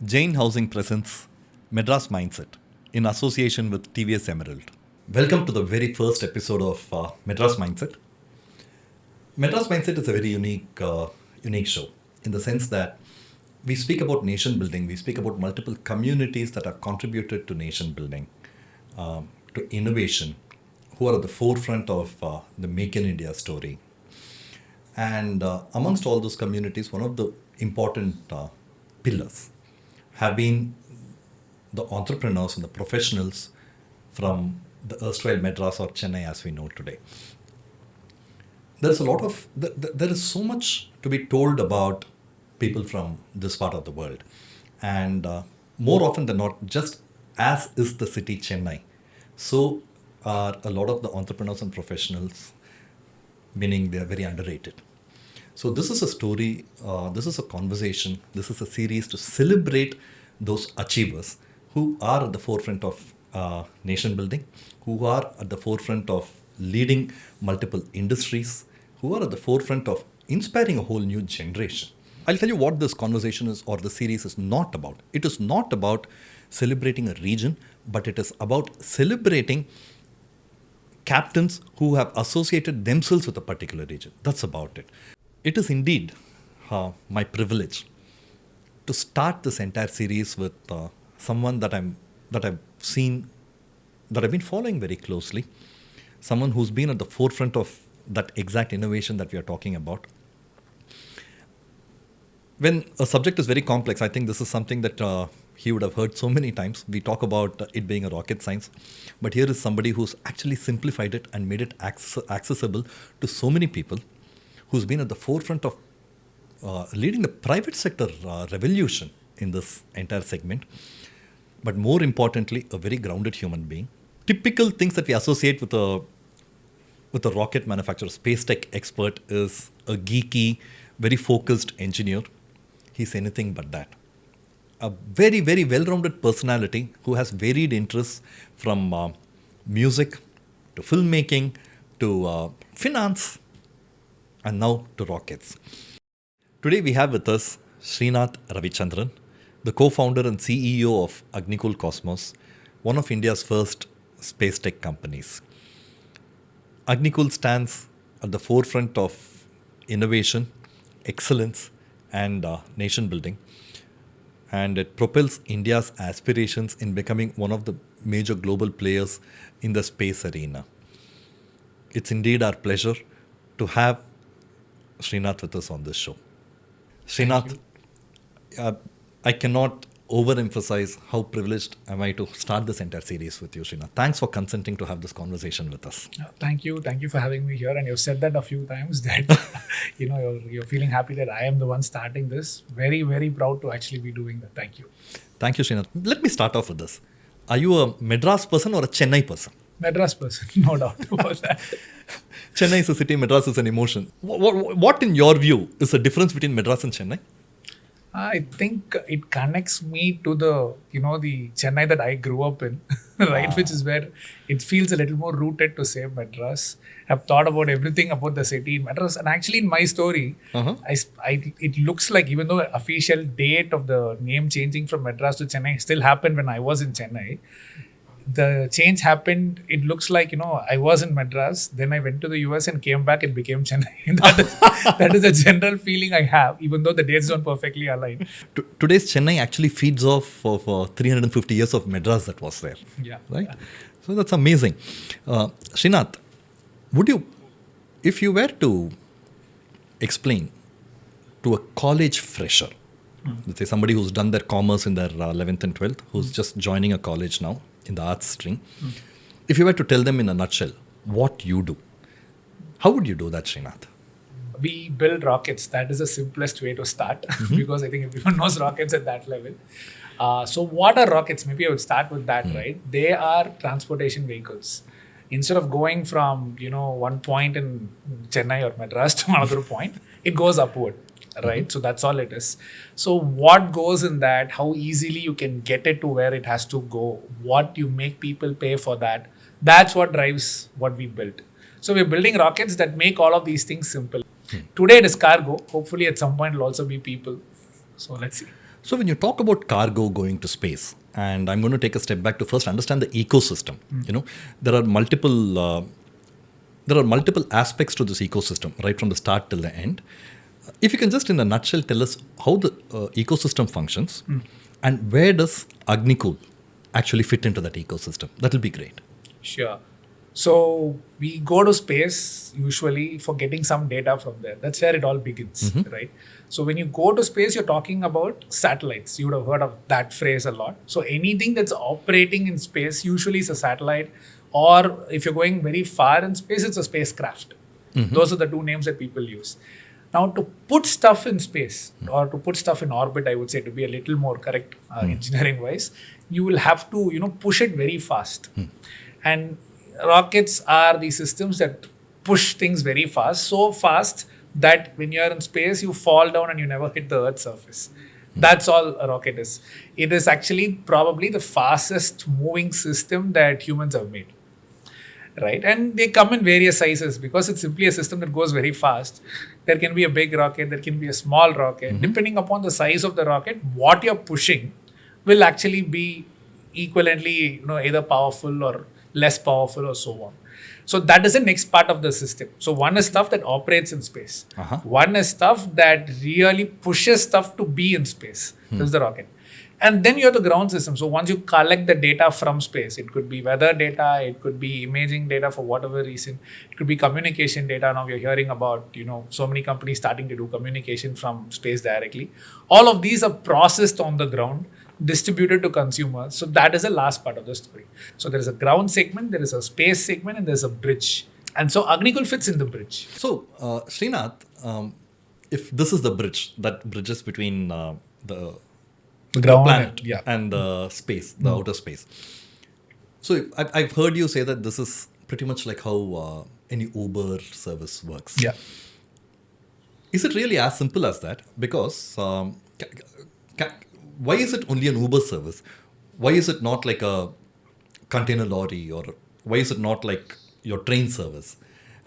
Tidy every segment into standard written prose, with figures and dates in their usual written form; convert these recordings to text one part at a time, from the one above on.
Jain Housing presents Madras Mindset in association with TVS Emerald. Welcome to the very first episode of Madras Mindset. Madras Mindset is a very unique show in the sense that we speak about nation building, we speak about multiple communities that have contributed to nation building, to innovation, who are at the forefront of the Make in India story. And amongst all those communities, one of the important pillars have been the entrepreneurs and the professionals from the erstwhile Madras or Chennai as we know today. There is so much to be told about people from this part of the world. And more often than not, just as is the city Chennai, so are a lot of the entrepreneurs and professionals, meaning they are very underrated. So this is a story, this is a conversation, this is a series to celebrate those achievers who are at the forefront of nation building, who are at the forefront of leading multiple industries, who are at the forefront of inspiring a whole new generation. I'll tell you what this conversation is or the series is not about. It is not about celebrating a region, but it is about celebrating captains who have associated themselves with a particular region. That's about it. It is indeed my privilege to start this entire series with someone that I've been following very closely, someone who's been at the forefront of that exact innovation that we are talking about. When a subject is very complex, I think this is something that he would have heard so many times. We talk about it being a rocket science, but here is somebody who's actually simplified it and made it accessible to so many people, who's been at the forefront of leading the private sector revolution in this entire segment. But more importantly, a very grounded human being. Typical things that we associate with a rocket manufacturer, space tech expert, is a geeky, very focused engineer. He's anything but that. A very, very well-rounded personality who has varied interests from music to filmmaking to finance and now to rockets. Today we have with us Srinath Ravichandran, the co-founder and CEO of Agnikul Cosmos, one of India's first space tech companies. Agnikul stands at the forefront of innovation, excellence, and nation building, and it propels India's aspirations in becoming one of the major global players in the space arena. It's indeed our pleasure to have Srinath with us on this show. Srinath, I cannot overemphasize how privileged am I to start this entire series with you, Srinath. Thanks for consenting to have this conversation with us. Thank you for having me here. And you've said that a few times that you're feeling happy that I am the one starting this. Very, very proud to actually be doing that. Thank you. Thank you, Srinath. Let me start off with this. Are you a Madras person or a Chennai person? Madras person, no doubt about that. Chennai is a city, Madras is an emotion. What in your view is the difference between Madras and Chennai? I think it connects me to the Chennai that I grew up in, right? Which is where it feels a little more rooted to say Madras. I've thought about everything about the city in Madras, and actually in my story, it looks like even though the official date of the name changing from Madras to Chennai still happened when I was in Chennai. The change happened, it looks like, I was in Madras, then I went to the US and came back and became Chennai. that is a general feeling I have, even though the dates don't perfectly align. Today's Chennai actually feeds off of 350 years of Madras that was there. Yeah. Right? Yeah. So that's amazing. Srinath, if you were to explain to a college fresher, let's say somebody who's done their commerce in their 11th and 12th, who's just joining a college now, in the arts stream, if you were to tell them in a nutshell what you do, how would you do that, Srinath? We build rockets. That is the simplest way to start because I think everyone knows rockets at that level. So what are rockets? Maybe I would start with that, right? They are transportation vehicles. Instead of going from, one point in Chennai or Madras to another point, it goes upward. Right? So that's all it is. So what goes in that, how easily you can get it to where it has to go, what you make people pay for that, that's what drives what we built. So we're building rockets that make all of these things simple. Today it is cargo. Hopefully at some point it'll also be people. So let's see. So when you talk about cargo going to space, and I'm going to take a step back to first understand the ecosystem. You know, there are multiple aspects to this ecosystem, right from the start till the end. If you can just in a nutshell tell us how the ecosystem functions and where does Agnikul actually fit into that ecosystem, that will be great. Sure. So we go to space usually for getting some data from there. That's where it all begins, right? So when you go to space, you're talking about satellites. You would have heard of that phrase a lot. So anything that's operating in space usually is a satellite, or if you're going very far in space, it's a spacecraft. Those are the two names that people use. Now, to put stuff in space or to put stuff in orbit, I would say, to be a little more correct engineering-wise, you will have to, push it very fast. And rockets are the systems that push things very fast, so fast that when you're in space, you fall down and you never hit the Earth's surface. That's all a rocket is. It is actually probably the fastest moving system that humans have made. Right, and they come in various sizes because it's simply a system that goes very fast. There can be a big rocket, there can be a small rocket. Depending upon the size of the rocket, what you're pushing will actually be equivalently, either powerful or less powerful or so on. So that is the next part of the system. So one is stuff that operates in space. One is stuff that really pushes stuff to be in space. This is the rocket. And then you have the ground system. So once you collect the data from space, it could be weather data, it could be imaging data for whatever reason, it could be communication data. Now we're hearing about, so many companies starting to do communication from space directly. All of these are processed on the ground, distributed to consumers. So that is the last part of the story. So there is a ground segment, there is a space segment, and there's a bridge. And so Agnikul fits in the bridge. So, Srinath, if this is the bridge that bridges between the ground planet and, and the space, the outer space. So I've heard you say that this is pretty much like how any Uber service works. Yeah. Is it really as simple as that? Because why is it only an Uber service? Why is it not like a container lorry, or why is it not like your train service?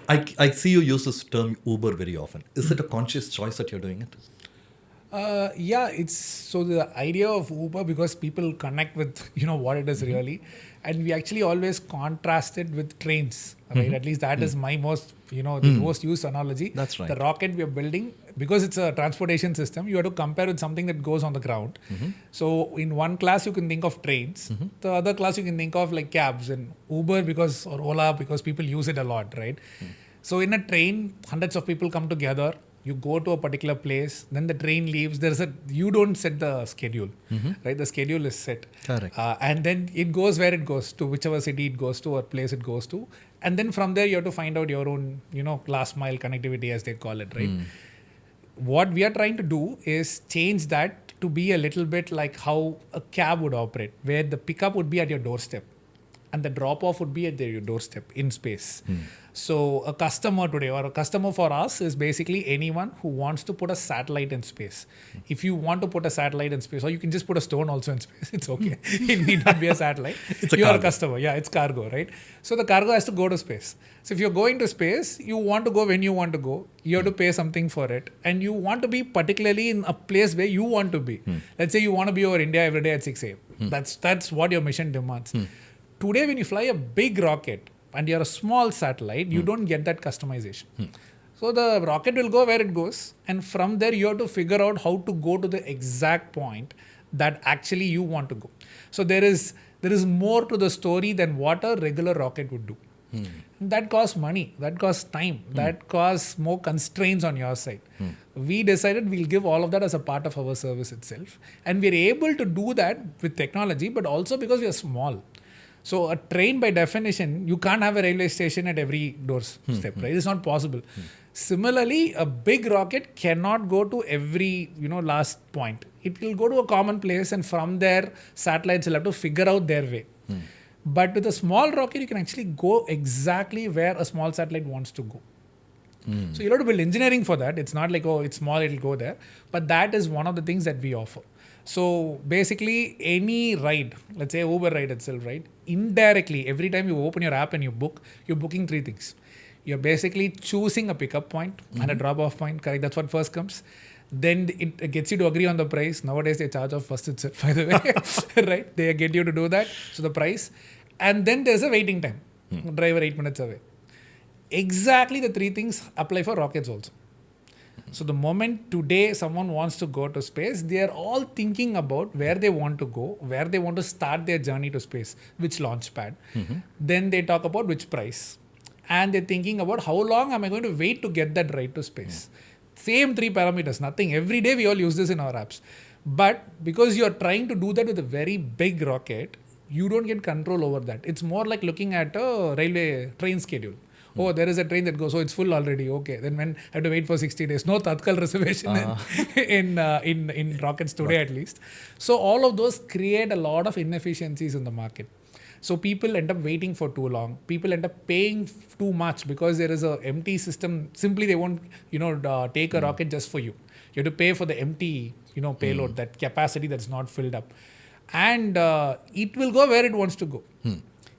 I see you use this term Uber very often. Is it a conscious choice that you're doing it? It's so the idea of Uber, because people connect with what it is really, and we actually always contrast it with trains, right? At least that is my most the most used analogy. That's right. The rocket we are building, because it's a transportation system, you have to compare with something that goes on the ground. So in one class you can think of trains, the other class you can think of like cabs, and Uber or Ola because people use it a lot, right? So in a train, hundreds of people come together. You go to a particular place, then the train leaves. You don't set the schedule, right? The schedule is set. Correct. And then it goes where it goes to, whichever city it goes to or place it goes to. And then from there, you have to find out your own, last mile connectivity, as they call it, right? What we are trying to do is change that to be a little bit like how a cab would operate, where the pickup would be at your doorstep and the drop off would be at your doorstep in space. So a customer today, or a customer for us, is basically anyone who wants to put a satellite in space. If you want to put a satellite in space, or you can just put a stone also in space, it's okay. It need not be a satellite. You are a customer. Yeah, it's cargo, right? So the cargo has to go to space. So if you're going to space, you want to go when you want to go. You have to pay something for it. And you want to be particularly in a place where you want to be. Let's say you want to be over India every day at 6 a.m. That's what your mission demands. Today, when you fly a big rocket, and you're a small satellite, you don't get that customization. So the rocket will go where it goes, and from there you have to figure out how to go to the exact point that actually you want to go. So there is more to the story than what a regular rocket would do. That costs money, that costs time, that costs more constraints on your side. We decided we'll give all of that as a part of our service itself. And we're able to do that with technology, but also because we are small. So a train, by definition, you can't have a railway station at every doorstep, right? It's not possible. Similarly, a big rocket cannot go to every, last point. It will go to a common place, and from there, satellites will have to figure out their way. But with a small rocket, you can actually go exactly where a small satellite wants to go. So you'll have to build engineering for that. It's not like, it's small, it'll go there. But that is one of the things that we offer. So basically, any ride, let's say Uber ride itself, right? Indirectly, every time you open your app and you book, you're booking three things. You're basically choosing a pickup point and a drop-off point, correct? That's what first comes. Then it gets you to agree on the price. Nowadays they charge off first itself, by the way, right? They get you to do that. So the price, and then there's a waiting time. Driver 8 minutes away. Exactly the three things apply for rockets also. So the moment today someone wants to go to space, they are all thinking about where they want to go, where they want to start their journey to space, which launch pad. Then they talk about which price. And they're thinking about how long am I going to wait to get that ride to space. Same three parameters, nothing. Every day we all use this in our apps. But because you're trying to do that with a very big rocket, you don't get control over that. It's more like looking at a railway train schedule. Oh, there is a train that goes, it's full already. Okay, then when I have to wait for 60 days. No Tatkal reservation in rockets today at least. So all of those create a lot of inefficiencies in the market. So people end up waiting for too long. People end up paying too much because there is a empty system. Simply they won't, take a rocket just for you. You have to pay for the empty, payload, that capacity that's not filled up. And it will go where it wants to go.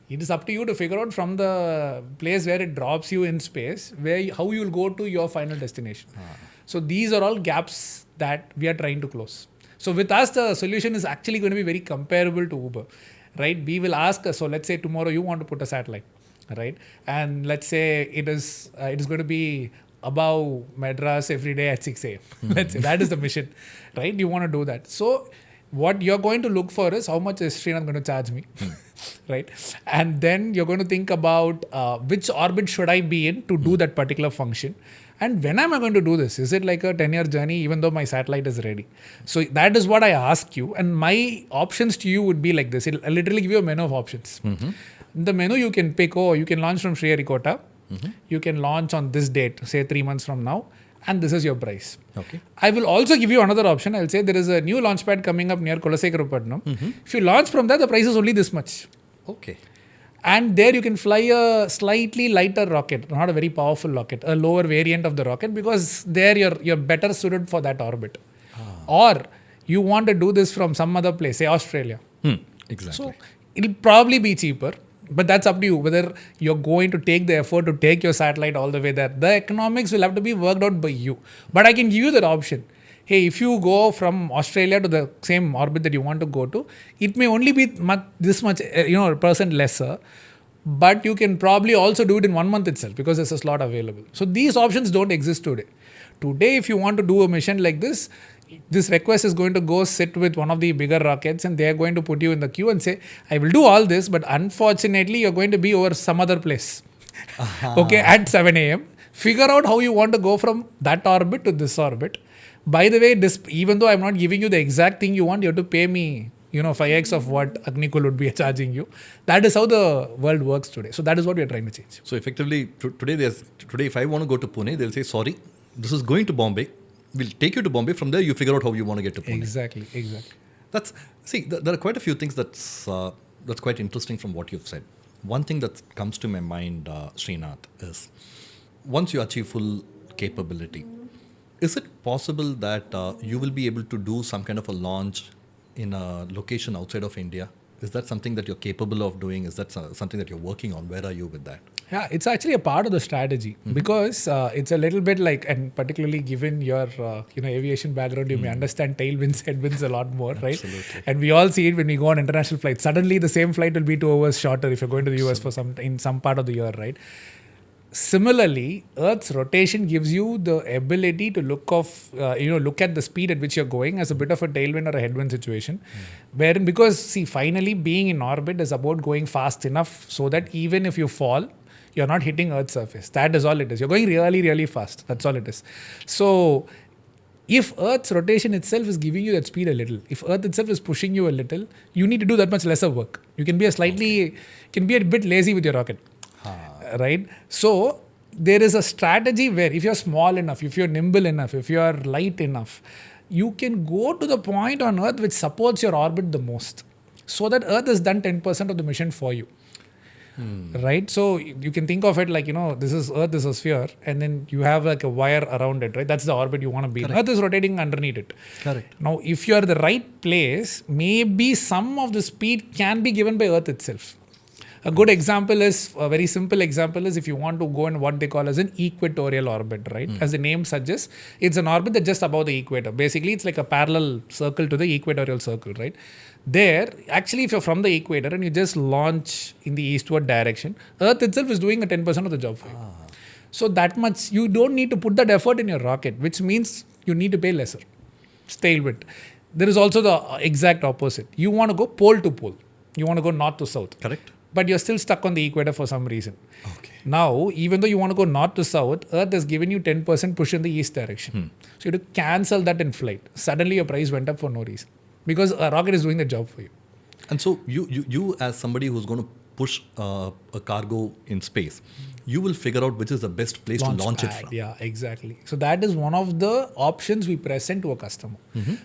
It is up to you to figure out from the place where it drops you in space, how you will go to your final destination. So these are all gaps that we are trying to close. So with us, the solution is actually going to be very comparable to Uber, right? We will ask, so let's say tomorrow you want to put a satellite, right? And let's say it is going to be above Madras every day at 6 a.m. Let's say that is the mission, right? You want to do that. So what you're going to look for is how much is Srinath going to charge me, right? And then you're going to think about which orbit should I be in to do that particular function. And when am I going to do this? Is it like a 10-year journey even though my satellite is ready? So that is what I ask you. And my options to you would be like this. I'll literally give you a menu of options. The menu you can pick, you can launch from Sriharikota. You can launch on this date, say 3 months from now. And this is your price. Okay. I will also give you another option. I'll say there is a new launch pad coming up near Kulasekarapadnam. If you launch from that, the price is only this much. Okay. And there you can fly a slightly lighter rocket, not a very powerful rocket, a lower variant of the rocket, because there you're better suited for that orbit. Or you want to do this from some other place, say Australia. Exactly. So it'll probably be cheaper. But that's up to you, whether you're going to take the effort to take your satellite all the way there. The economics will have to be worked out by you. But I can give you that option. Hey, if you go from Australia to the same orbit that you want to go to, it may only be this much, percent lesser. But you can probably also do it in 1 month itself because there's a slot available. So these options don't exist today. Today, if you want to do a mission like this request is going to go sit with one of the bigger rockets and they're going to put you in the queue and say, I will do all this, but unfortunately, you're going to be over some other place. Okay, at 7 a.m. Figure out how you want to go from that orbit to this orbit. By the way, even though I'm not giving you the exact thing you want, you have to pay me 5x of what Agnikul would be charging you. That is how the world works today. So that is what we are trying to change. So effectively, today if I want to go to Pune, they'll say, sorry, this is going to Bombay. We'll take you to Bombay. From there, you figure out how you want to get to Pune. Exactly. There are quite a few things that's quite interesting from what you've said. One thing that comes to my mind, Srinath, is once you achieve full capability, is it possible that you will be able to do some kind of a launch in a location outside of India? Is that something that you're capable of doing? Is that something that you're working on? Where are you with that? Yeah, it's actually a part of the strategy because it's a little bit like, and particularly given your aviation background, you may understand tailwinds, headwinds a lot more, right? Absolutely. And we all see it when we go on international flights. Suddenly, the same flight will be 2 hours shorter if you're going to the US in some part of the year, right? Similarly, Earth's rotation gives you the ability to look at the speed at which you're going as a bit of a tailwind or a headwind situation. Wherein, because finally being in orbit is about going fast enough so that even if you fall, you're not hitting Earth's surface. That is all it is. You're going really, really fast. That's all it is. So if Earth's rotation itself is giving you that speed a little, if Earth itself is pushing you a little, you need to do that much lesser work. You can be a bit lazy with your rocket. Right? So there is a strategy where if you're small enough, if you're nimble enough, if you're light enough, you can go to the point on Earth which supports your orbit the most, so that Earth has done 10% of the mission for you. Right? So you can think of it like, this is Earth, this is a sphere, and then you have like a wire around it, right? That's the orbit you want to be in. Earth is rotating underneath it. Correct. Now, if you are in the right place, maybe some of the speed can be given by Earth itself. A good example is, a very simple example is if you want to go in what they call as an equatorial orbit, right? As the name suggests, it's an orbit that's just above the equator. Basically, it's like a parallel circle to the equatorial circle, right? There, actually, if you're from the equator and you just launch in the eastward direction, Earth itself is doing a 10% of the job for you. So that much, you don't need to put that effort in your rocket, which means you need to pay lesser. Stay with. There is also the exact opposite. You want to go pole to pole. You want to go north to south. Correct. But you're still stuck on the equator for some reason. Okay. Now, even though you want to go north to south, Earth has given you 10% push in the east direction. So you have to cancel that in flight. Suddenly your price went up for no reason. Because a rocket is doing the job for you. And so you as somebody who's going to push a cargo in space, you will figure out which is the best place to launch it from. Yeah, exactly. So that is one of the options we present to a customer.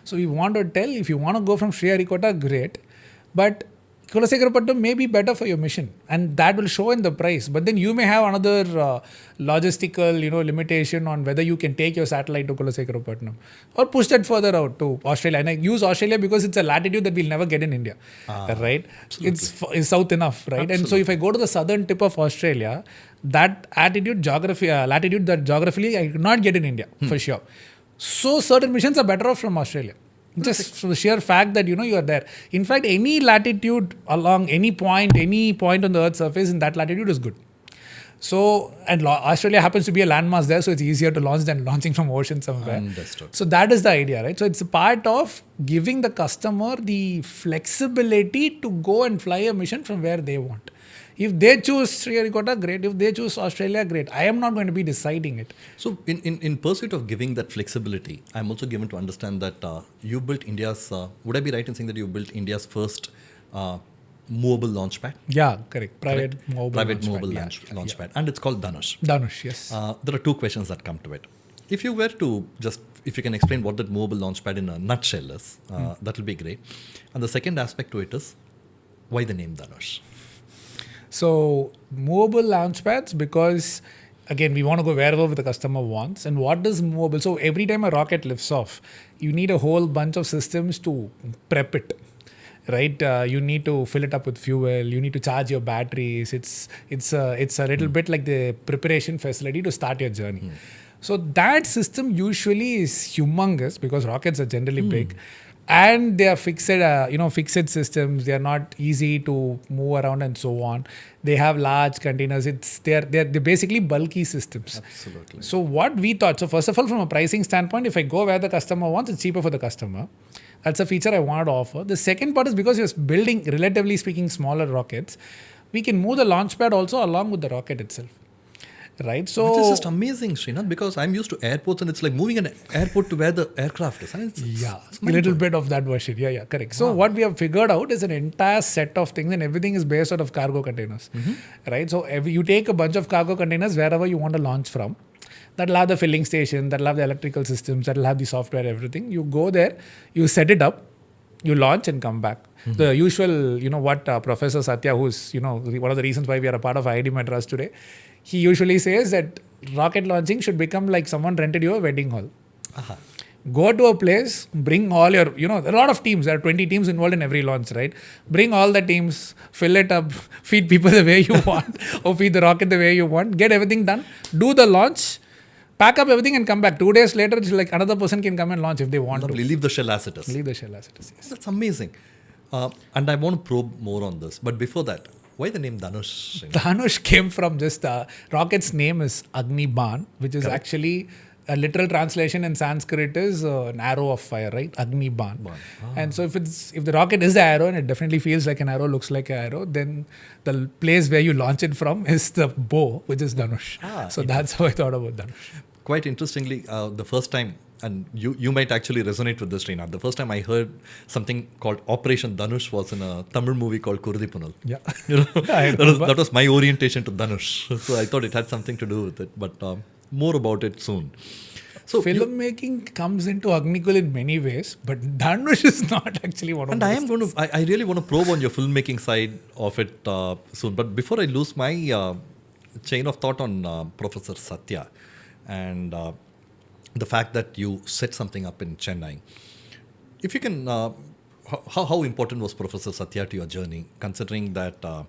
So we want to tell, if you want to go from Sriharikota, great. But Kulasekarapatnam may be better for your mission, and that will show in the price. But then you may have another logistical, limitation on whether you can take your satellite to Kulasekarapatnam or push that further out to Australia. And I use Australia because it's a latitude that we'll never get in India, right? It's south enough, right? Absolutely. And so if I go to the southern tip of Australia, that latitude that geographically I could not get in India for sure. So certain missions are better off from Australia. Just for the sheer fact that you are there. In fact, any latitude along any point on the Earth's surface in that latitude is good. So, and Australia happens to be a landmass there, so it's easier to launch than launching from ocean somewhere. Understood. So that is the idea, right? So it's a part of giving the customer the flexibility to go and fly a mission from where they want. If they choose Sriharikota, great. If they choose Australia, great. I am not going to be deciding it. So in pursuit of giving that flexibility, I'm also given to understand that you built India's, would I be right in saying that you built India's first movable launch pad? Yeah, correct. Private mobile launch pad. And it's called Dhanush. Dhanush, yes. There are two questions that come to it. If you were to if you can explain what that mobile launch pad in a nutshell is, that will be great. And the second aspect to it is, why the name Dhanush? So mobile launch pads, because again, we want to go wherever the customer wants. And what is mobile? So every time a rocket lifts off, you need a whole bunch of systems to prep it, right? You need to fill it up with fuel. You need to charge your batteries. It's a little bit like the preparation facility to start your journey. So that system usually is humongous because rockets are generally big. And they are fixed systems. They are not easy to move around and so on. They have large containers. They're basically bulky systems. Absolutely. So what we thought, so first of all, from a pricing standpoint, if I go where the customer wants, it's cheaper for the customer. That's a feature I wanted to offer. The second part is because you're building, relatively speaking, smaller rockets, we can move the launch pad also along with the rocket itself. Right, so which is just amazing, Srinath, because I'm used to airports and it's like moving an airport to where the aircraft is. It's a little bit of that version. Yeah, correct. So what we have figured out is an entire set of things, and everything is based out of cargo containers. Right, so you take a bunch of cargo containers wherever you want to launch from. That'll have the filling station, that'll have the electrical systems, that'll have the software, everything. You go there, you set it up, you launch and come back. The usual, what Professor Satya, who's, one of the reasons why we are a part of IIT Madras today, he usually says that rocket launching should become like someone rented you a wedding hall. Go to a place, bring all your, a lot of teams, there are 20 teams involved in every launch, right? Bring all the teams, fill it up, feed people the way you want, or feed the rocket the way you want, get everything done, do the launch, pack up everything and come back. 2 days later, it's like another person can come and launch if they want to. Leave the shell as it is. Yes. That's amazing. And I want to probe more on this. But before that, why the name Dhanush? Dhanush came from just rocket's name is Agni Ban, which is actually a literal translation in Sanskrit is an arrow of fire, right? Agni Ban. And so if the rocket is the arrow and it definitely feels like an arrow, looks like an arrow, then the place where you launch it from is the bow, which is Dhanush. So that's how I thought about Dhanush. Quite interestingly, the first time, and you might actually resonate with this, Srinath. The first time I heard something called Operation Dhanush was in a Tamil movie called Kurudipunal. Yeah. That was my orientation to Dhanush. So I thought it had something to do with it. But more about it soon. So filmmaking comes into Agnikul in many ways, but Dhanush is not actually one of them. And I really want to probe on your filmmaking side of it soon. But before I lose my chain of thought on Professor Satya and the fact that you set something up in Chennai, if you can, how important was Professor Satya to your journey, considering that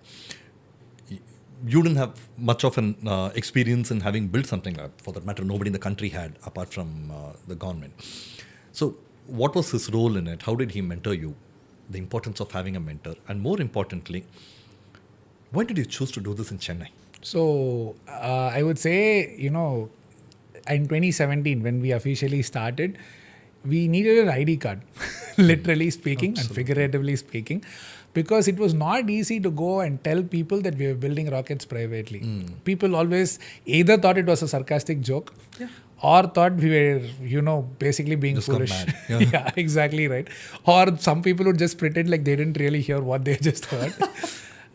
you didn't have much of an experience in having built something like that. For that matter, nobody in the country had, apart from the government. So what was his role in it? How did he mentor you? The importance of having a mentor. And more importantly, why did you choose to do this in Chennai? So I would say, in 2017, when we officially started, we needed an ID card, literally speaking and figuratively speaking, because it was not easy to go and tell people that we were building rockets privately. People always either thought it was a sarcastic joke or thought we were, basically being Just got foolish. mad. Yeah, exactly right. Or some people would just pretend like they didn't really hear what they just heard.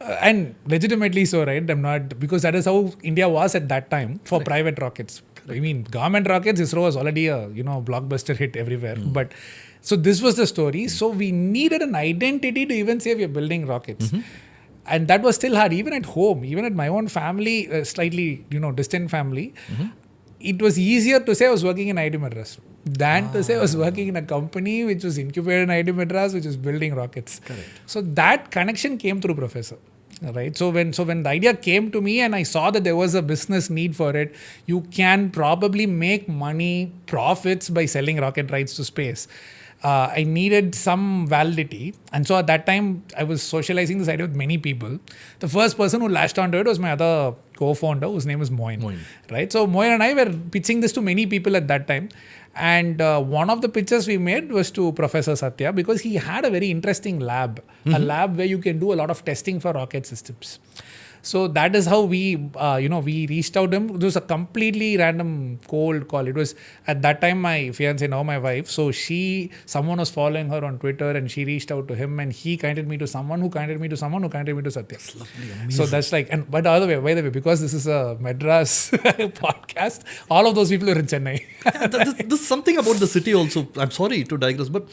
And legitimately so, right? I'm not, because that is how India was at that time for private rockets. I mean, government rockets, ISRO was already a, blockbuster hit everywhere. But so this was the story. So we needed an identity to even say we are building rockets. And that was still hard, even at home, even at my own family, slightly, distant family. It was easier to say I was working in IIT Madras than to say I was working in a company which was incubated in IIT Madras, which was building rockets. Correct. So that connection came through Professor. Right. So when the idea came to me and I saw that there was a business need for it, you can probably make money, profits by selling rocket rides to space. I needed some validity. And so at that time, I was socializing this idea with many people. The first person who latched onto it was my other co-founder, whose name is Moin. Right? So Moin and I were pitching this to many people at that time. And one of the pitches we made was to Professor Satya, because he had a very interesting lab, a lab where you can do a lot of testing for rocket systems. So that is how we reached out to him. It was a completely random cold call. It was at that time my fiancée, now my wife. So someone was following her on Twitter and she reached out to him and he connected me to someone who connected me to someone who connected me to Satya. That's lovely, amazing. So that's but by the way, because this is a Madras podcast, all of those people are in Chennai. There's something about the city also. I'm sorry to digress, but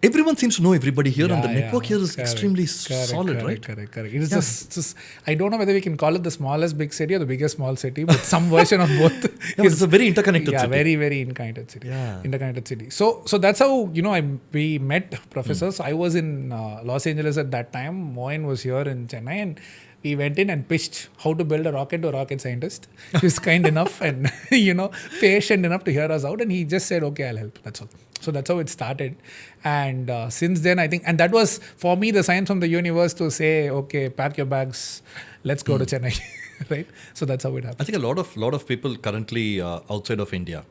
everyone seems to know everybody here, and the network here is extremely solid, right? Correct. It is just, I don't know whether we can call it the smallest big city or the biggest small city, but some version of both. It's a very interconnected city. Very, very interconnected city. Yeah. Interconnected city. So that's how, we met professors. I was in Los Angeles at that time. Moin was here in Chennai, and we went in and pitched how to build a rocket to a rocket scientist. He was kind enough and, patient enough to hear us out. And he just said, okay, I'll help. That's all. So that's how it started. And since then, I think, and that was for me the sign from the universe to say, okay, pack your bags, let's go to Chennai. Right? So that's how it happened. I think a lot of people currently outside of India,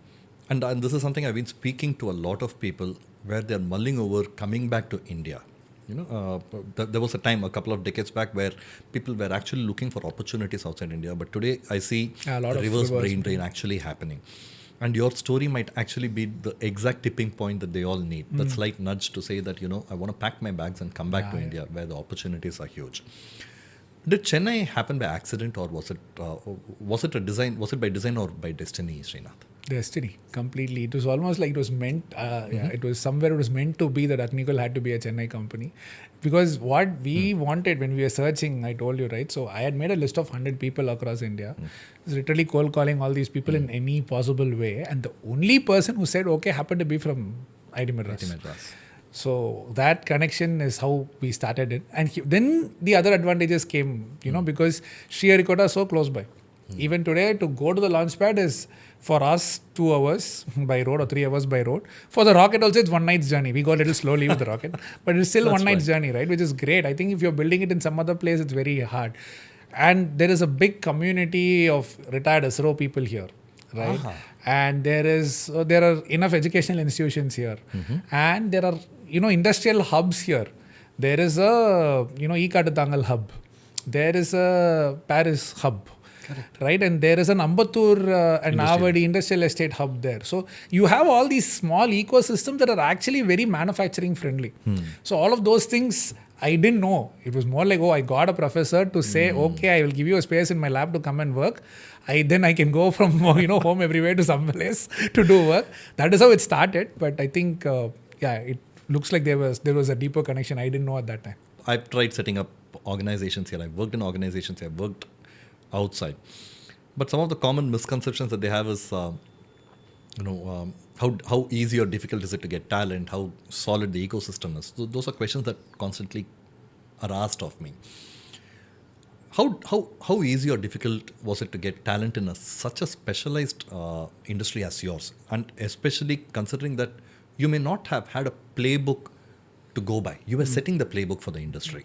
and this is something I've been speaking to a lot of people where they're mulling over coming back to India. There was a time a couple of decades back where people were actually looking for opportunities outside India. But today I see a lot of reverse brain drain actually happening. And your story might actually be the exact tipping point that they all need. That slight nudge to say that, I want to pack my bags and come back to India where the opportunities are huge. Did Chennai happen by accident, or was it by design or by destiny, Srinath? Destiny, completely. It was almost like it was meant, it was somewhere it was meant to be that Agnikul had to be a Chennai company. Because what we wanted when we were searching, I told you, right? So I had made a list of 100 people across India. I was literally cold calling all these people in any possible way. And the only person who said, okay, happened to be from IIT Madras. So that connection is how we started it. And then the other advantages came, because Sriharikota is so close by. Even today, to go to the launch pad is for us 2 hours by road or 3 hours by road. For the rocket also, it's one night's journey. We go a little slowly with the rocket, but it's still one night's journey, right? Which is great. I think if you're building it in some other place, it's very hard. And there is a big community of retired ISRO people here, right? And there are enough educational institutions here, and there are industrial hubs here. There is a E-Katatangal hub. There is a Paris hub. Correct. Right, and there is an Ambattur and Navadi industrial estate hub there. So you have all these small ecosystems that are actually very manufacturing friendly. So all of those things I didn't know. It was more like, I got a professor to say, okay, I will give you a space in my lab to come and work. Then I can go from home everywhere to some place to do work. That is how it started. But I think it looks like there was a deeper connection I didn't know at that time. I've tried setting up organizations here. I've worked in organizations. I've worked outside, but some of the common misconceptions that they have is how easy or difficult is it to get talent, how solid the ecosystem is. So those are questions that constantly are asked of me. How easy or difficult was it to get talent in such a specialized industry as yours, and especially considering that you may not have had a playbook to go by. You were setting the playbook for the industry.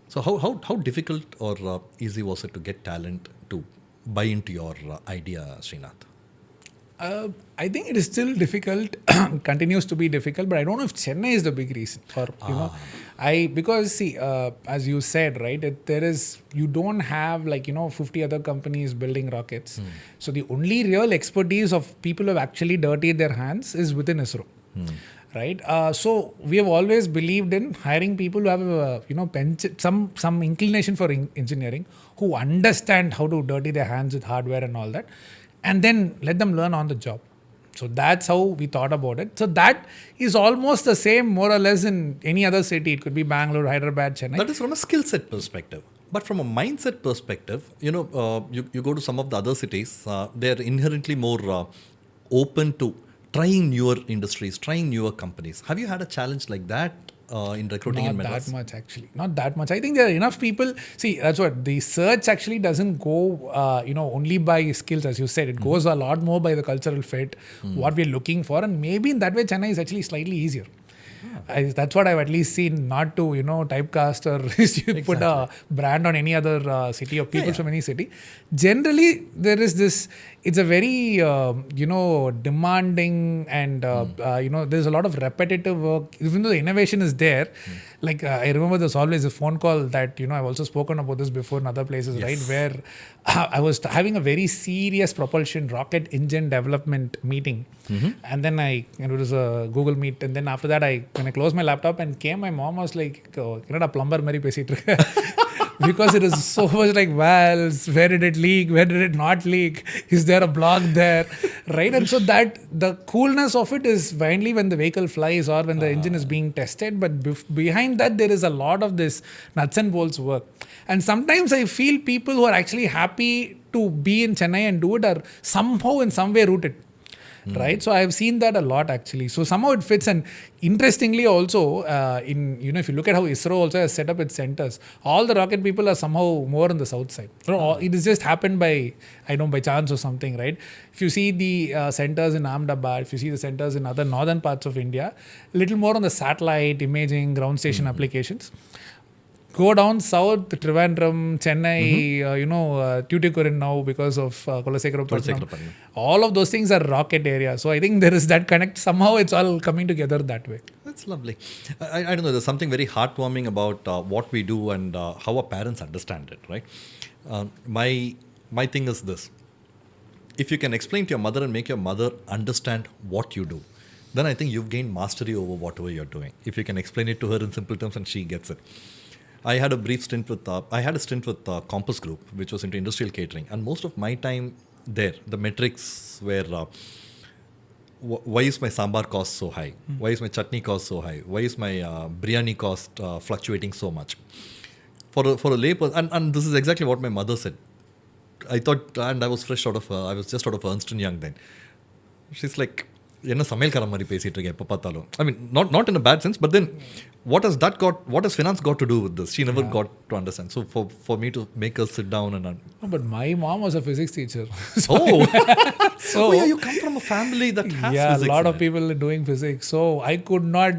So how difficult or easy was it to get talent to buy into your idea, Srinath? I think it is still difficult, continues to be difficult, but I don't know if Chennai is the big reason. Or because see, as you said, right, you don't have 50 other companies building rockets. So the only real expertise of people who have actually dirtied their hands is within ISRO. Right, so we have always believed in hiring people who have some inclination for engineering, who understand how to dirty their hands with hardware and all that, and then let them learn on the job. So that's how we thought about it. So that is almost the same, more or less, in any other city. It could be Bangalore, Hyderabad, Chennai. That is from a skill set perspective. But from a mindset perspective, you go to some of the other cities, they're inherently more open to trying newer industries, trying newer companies. Have you had a challenge like that in recruiting in Madras? Not that much, actually. Not that much. I think there are enough people. See, that's what the search actually doesn't go, only by skills, as you said. It goes a lot more by the cultural fit, what we're looking for, and maybe in that way, Chennai is actually slightly easier. That's what I've at least seen, not to typecast or put a brand on any other city or people from any city. Generally, there is this. It's a very demanding and there's a lot of repetitive work. Even though the innovation is there, I remember there's always a phone call that I've also spoken about this before in other places, right? Where I was having a very serious propulsion rocket engine development meeting, and then it was a Google Meet, and then after that when I closed my laptop and came, my mom was like, plumber mari pesittu irukka." Because it is so much like valves, where did it leak, where did it not leak, is there a block there, right? And so that the coolness of it is mainly when the vehicle flies or when the engine is being tested, but behind that there is a lot of this nuts and bolts work. And sometimes I feel people who are actually happy to be in Chennai and do it are somehow in some way rooted. Right, so I've seen that a lot actually. So somehow it fits, and interestingly also, if you look at how ISRO also has set up its centers, all the rocket people are somehow more on the south side. It has just happened by chance or something, right? If you see the centers in Ahmedabad, if you see the centers in other northern parts of India, a little more on the satellite imaging, ground station applications. Go down south, Trivandrum, Chennai, Tuticorin now because of Kolasekara. All of those things are rocket areas. So I think there is that connect. Somehow it's all coming together that way. That's lovely. I don't know, there's something very heartwarming about what we do and how our parents understand it, right? My thing is this. If you can explain to your mother and make your mother understand what you do, then I think you've gained mastery over whatever you're doing. If you can explain it to her in simple terms and she gets it. I had a brief stint with Compass Group, which was into industrial catering, and most of my time there, the metrics were why is my sambar cost so high? Why is my chutney cost so high? Why is my biryani cost fluctuating so much? For a layperson, and this is exactly what my mother said. I thought, and I was just out of Ernst & Young then. She's like, என்ன சமையல்கார மாதிரி பேசிட்டு இருக்கேன் எப்போ பார்த்தாலும். I mean, not in a bad sense, but then what has finance got to do with this? She never got to understand. So for me to make her sit down and no, but my mom was a physics teacher. You come from a family that has physics. A lot of people are doing physics. So I could not,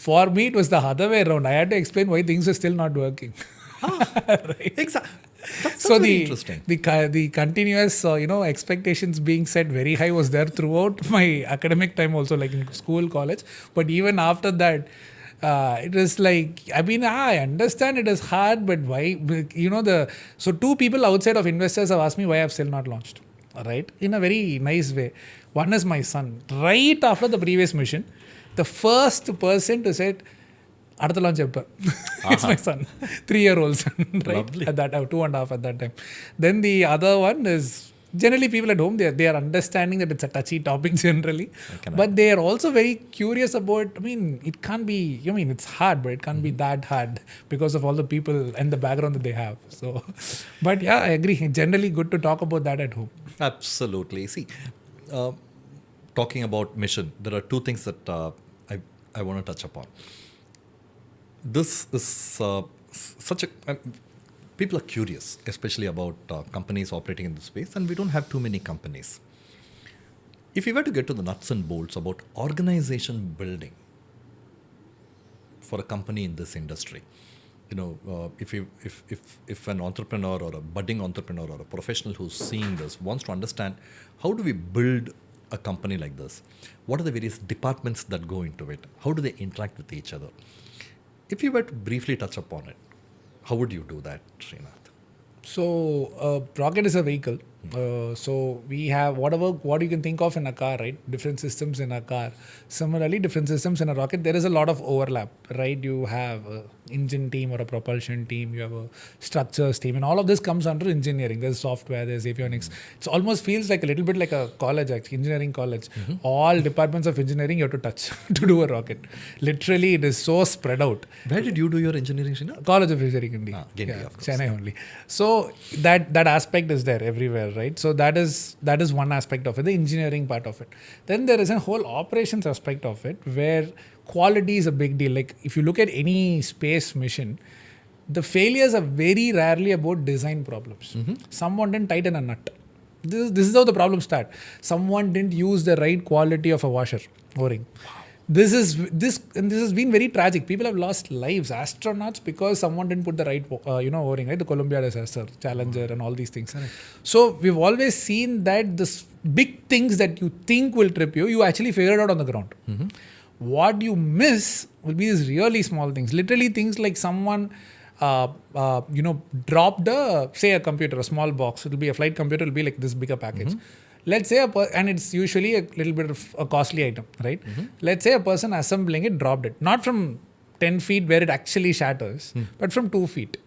for me it was the other way around. I had to explain why things are still not working. Right. Exactly. That's so very interesting. The continuous expectations being set very high was there throughout my academic time also, like in school, college. But even after that, it was like, I understand it is hard, but why? So two people outside of investors have asked me why I've still not launched. Right, in a very nice way. One is my son. Right after the previous mission, the first person to say, அடுத்த launch எப்போ? It's my son, 3-year-old son, right? Lovely. At that time, 2.5 at that time. Then the other one is generally people at home, they are understanding that it's a touchy topic generally, but they are also very curious about. It can't be. It's hard, but it can't be that hard because of all the people and the background that they have. So, but yeah, I agree. Generally, good to talk about that at home. Absolutely. See, talking about mission, there are two things that I want to touch upon. This is such a people are curious, especially about companies operating in the space, and we don't have too many companies. If you were to get to the nuts and bolts about organization building for a company in this industry, if an entrepreneur or a budding entrepreneur or a professional who's seeing this wants to understand how do we build a company like this, what are the various departments that go into it, how do they interact with each other? If you were to briefly touch upon it, how would you do that, Srinath? So, rocket is a vehicle. So we have what you can think of in a car, right? Different systems in a car. Similarly, different systems in a rocket. There is a lot of overlap, right? You have an engine team or a propulsion team. You have a structures team, and all of this comes under engineering. There's software. There's avionics. It almost feels like a little bit like a college, actually, engineering college. All departments of engineering you have to touch to do a rocket. Literally, it is so spread out. Where did you do your engineering, Srinath? College of Engineering, India. Chennai only. So that aspect is there everywhere. Right, so that is one aspect of it, the engineering part of it. Then there is a whole operations aspect of it where quality is a big deal. Like if you look at any space mission, the failures are very rarely about design problems. Someone didn't tighten a nut. This is how the problems start. Someone didn't use the right quality of a washer o-ring. This has been very tragic. People have lost lives, astronauts, because someone didn't put the right o-ring, right? The Columbia disaster, Challenger, and all these things. So we've always seen that this big things that you think will trip you, you actually figure it out on the ground. What you miss will be these really small things. Literally things like someone dropped a computer, a small box. It'll be a flight computer. It'll be like this bigger package. Let's say and it's usually a little bit of a costly item, right? Let's say a person assembling it dropped it, not from 10 feet where it actually shatters, but from 2 feet.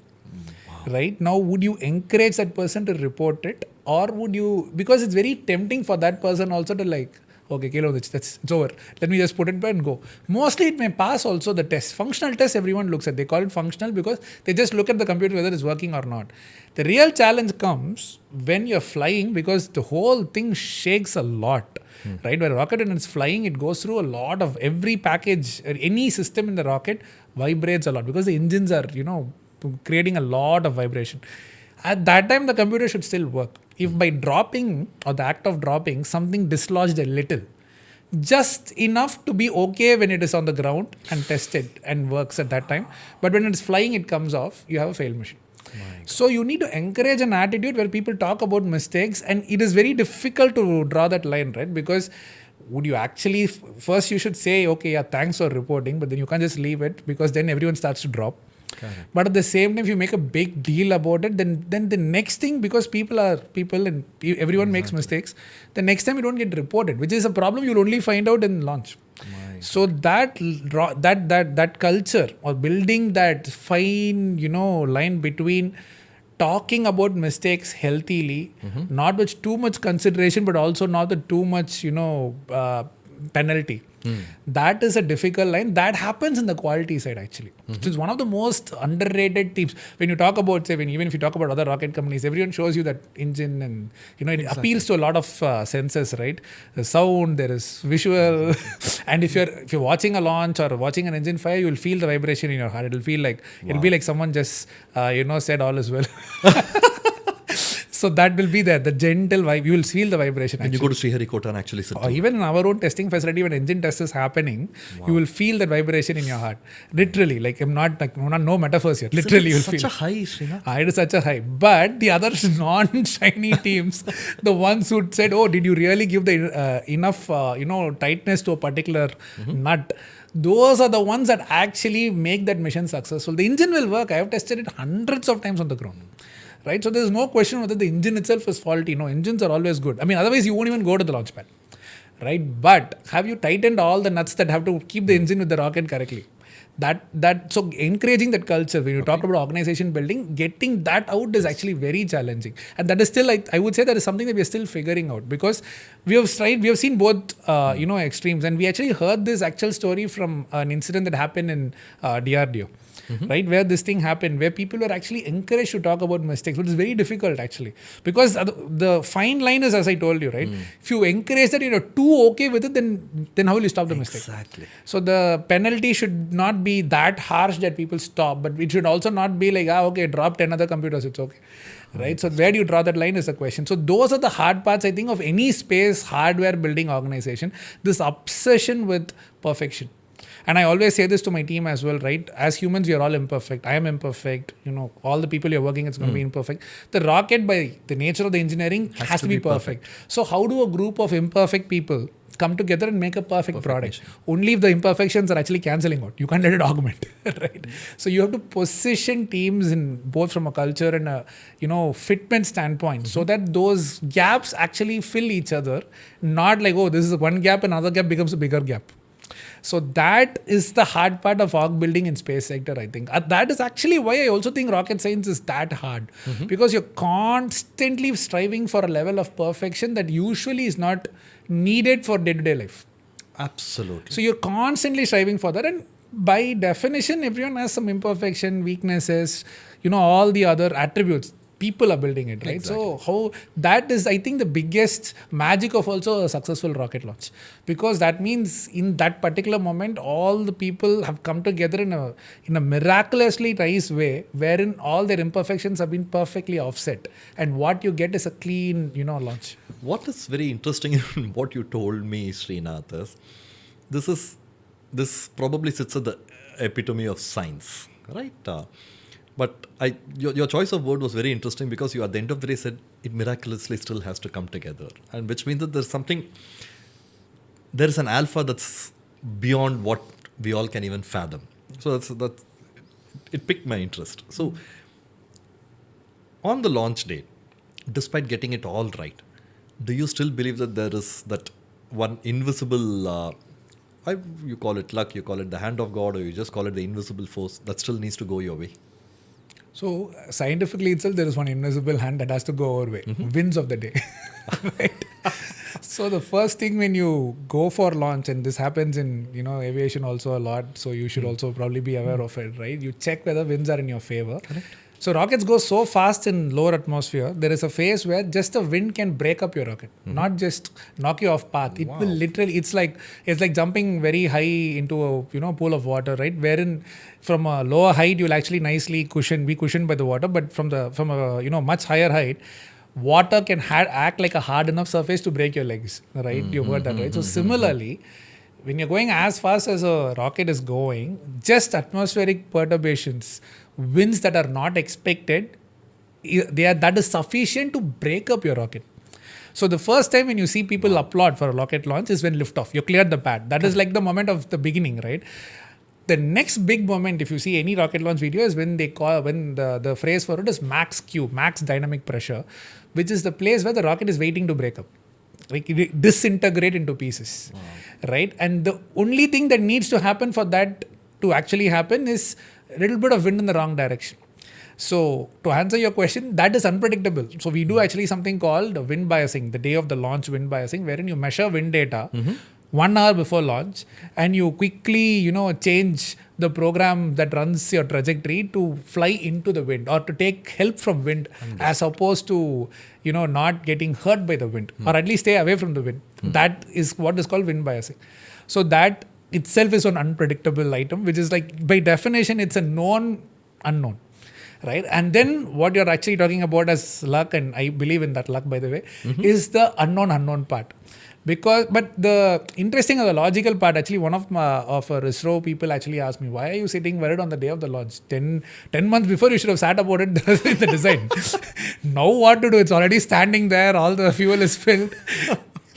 Right? Now, would you encourage that person to report it, or would you, because it's very tempting for that person also to like, okay, it's over. Let me just put it by and go. Mostly it may pass also the test. Functional test everyone looks at. They call it functional because they just look at the computer whether it's working or not. The real challenge comes when you're flying, because the whole thing shakes a lot. Right? When a rocket and it's flying, it goes through a lot of every package, any system in the rocket vibrates a lot because the engines are, creating a lot of vibration. At that time, the computer should still work. If by dropping or the act of dropping, something dislodged a little, just enough to be okay when it is on the ground and tested and works at that time. But when it's flying, it comes off, you have a failed mission. So you need to encourage an attitude where people talk about mistakes, and it is very difficult to draw that line, right? Because would you actually, first you should say, okay, yeah, thanks for reporting, but then you can't just leave it because then everyone starts to drop. But at the same time, if you make a big deal about it, then the next thing, because people and everyone makes mistakes, the next time you don't get reported, which is a problem you'll only find out in launch. So that culture or building that fine, line between talking about mistakes healthily, not with too much consideration, but also not with too much, penalty. That is a difficult line. That happens in the quality side, actually. Which is one of the most underrated themes. When you talk about, even if you talk about other rocket companies, everyone shows you that engine and, it appeals to a lot of senses, right? The sound, there is visual. And if you're watching a launch or watching an engine fire, you'll feel the vibration in your heart. It'll be like someone just, said all is well. So that will be there, the gentle vibe. You will feel the vibration. And you go to Sriharikota and actually sit. Or even in our own testing facility, when engine test is happening, you will feel that vibration in your heart. Literally, no metaphors here. Literally, you will feel. Such a high, Srinath. It is such a high. But the other non-shiny teams, the ones who said, "Oh, did you really give the enough, tightness to a particular nut?" Those are the ones that actually make that mission successful. The engine will work. I have tested it hundreds of times on the ground. Right? So there's no question whether the engine itself is faulty. No, engines are always good. Otherwise you won't even go to the launch pad. Right? But have you tightened all the nuts that have to keep the engine with the rocket correctly? So encouraging that culture, when you talk about organization building, getting that out is actually very challenging. And that is still, I would say that is something that we are still figuring out, because we have seen both, extremes. And we actually heard this actual story from an incident that happened in DRDO. right? Where this thing happened, where people were actually encouraged to talk about mistakes, which is very difficult actually. Because the fine line is, as I told you, right? If you encourage that you're too okay with it, then how will you stop the mistake? Exactly. So the penalty should not be that harsh that people stop, but it should also not be like, okay, drop 10 other computers, it's okay. Right? So where do you draw that line is the question. So those are the hard parts, I think, of any space hardware building organization. This obsession with perfection. And I always say this to my team as well, right? As humans, we are all imperfect. I am imperfect. All the people you're working, it's going to be imperfect. The rocket, by the nature of the engineering, has to be perfect. So how do a group of imperfect people come together and make a perfect product? Only if the imperfections are actually cancelling out. You can't let it augment, right? So you have to position teams in both from a culture and a fitment standpoint, so that those gaps actually fill each other. Not like, oh, this is one gap, another gap becomes a bigger gap. So that is the hard part of org building in space sector, I think. That is actually why I also think rocket science is that hard. Because you're constantly striving for a level of perfection that usually is not needed for day-to-day life. Absolutely. So you're constantly striving for that. And by definition, everyone has some imperfection, weaknesses, all the other attributes. People are building it, right? Exactly. So how that is, I think, the biggest magic of also a successful rocket launch, because that means in that particular moment, all the people have come together in a miraculously nice way, wherein all their imperfections have been perfectly offset, and what you get is a clean, launch. What is very interesting in what you told me, Srinath, is this probably sits at the epitome of science, right? But your choice of word was very interesting, because you at the end of the day said it miraculously still has to come together, and which means that there is an alpha that's beyond what we all can even fathom. So that's it piqued my interest. So on the launch date, despite getting it all right, do you still believe that there is that one invisible you call it luck, you call it the hand of God, or you just call it the invisible force that still needs to go your way? So scientifically itself, there is one invisible hand that has to go our way. Winds of the day. Right? So the first thing when you go for launch, and this happens in aviation also a lot, so you should also probably be aware of it, right? You check whether winds are in your favor. Correct. So rockets go so fast in lower atmosphere, there is a phase where just the wind can break up your rocket, not just knock you off path. It will literally, it's like jumping very high into a pool of water, right? Wherein from a lower height you'll actually nicely be cushioned by the water, but from a much higher height, water can act like a hard enough surface to break your legs, right? You heard that, right? So similarly, when you're going as fast as a rocket is going, just atmospheric perturbations, winds that are not expected, that is sufficient to break up your rocket. So the first time when you see people applaud for a rocket launch is when liftoff. You cleared the pad. That is like the moment of the beginning, right? The next big moment, if you see any rocket launch video, is when the phrase for it is max Q, max dynamic pressure, which is the place where the rocket is waiting to break up. Like it disintegrate into pieces, right? And the only thing that needs to happen for that to actually happen is a little bit of wind in the wrong direction. So to answer your question, that is unpredictable. So we do actually something called wind biasing, the day of the launch wind biasing, wherein you measure wind data 1 hour before launch, and you quickly, change the program that runs your trajectory to fly into the wind or to take help from wind, as opposed to, not getting hurt by the wind, or at least stay away from the wind. That is what is called wind biasing. So that itself is an unpredictable item, which is like, by definition, it's a known unknown. Right? And then what you're actually talking about as luck, and I believe in that luck, by the way, is the unknown part. But the interesting or the logical part, actually, one of ISRO people actually asked me, why are you sitting worried on the day of the launch? 10 months before, you should have sat about it in the design. Now what to do? It's already standing there. All the fuel is filled.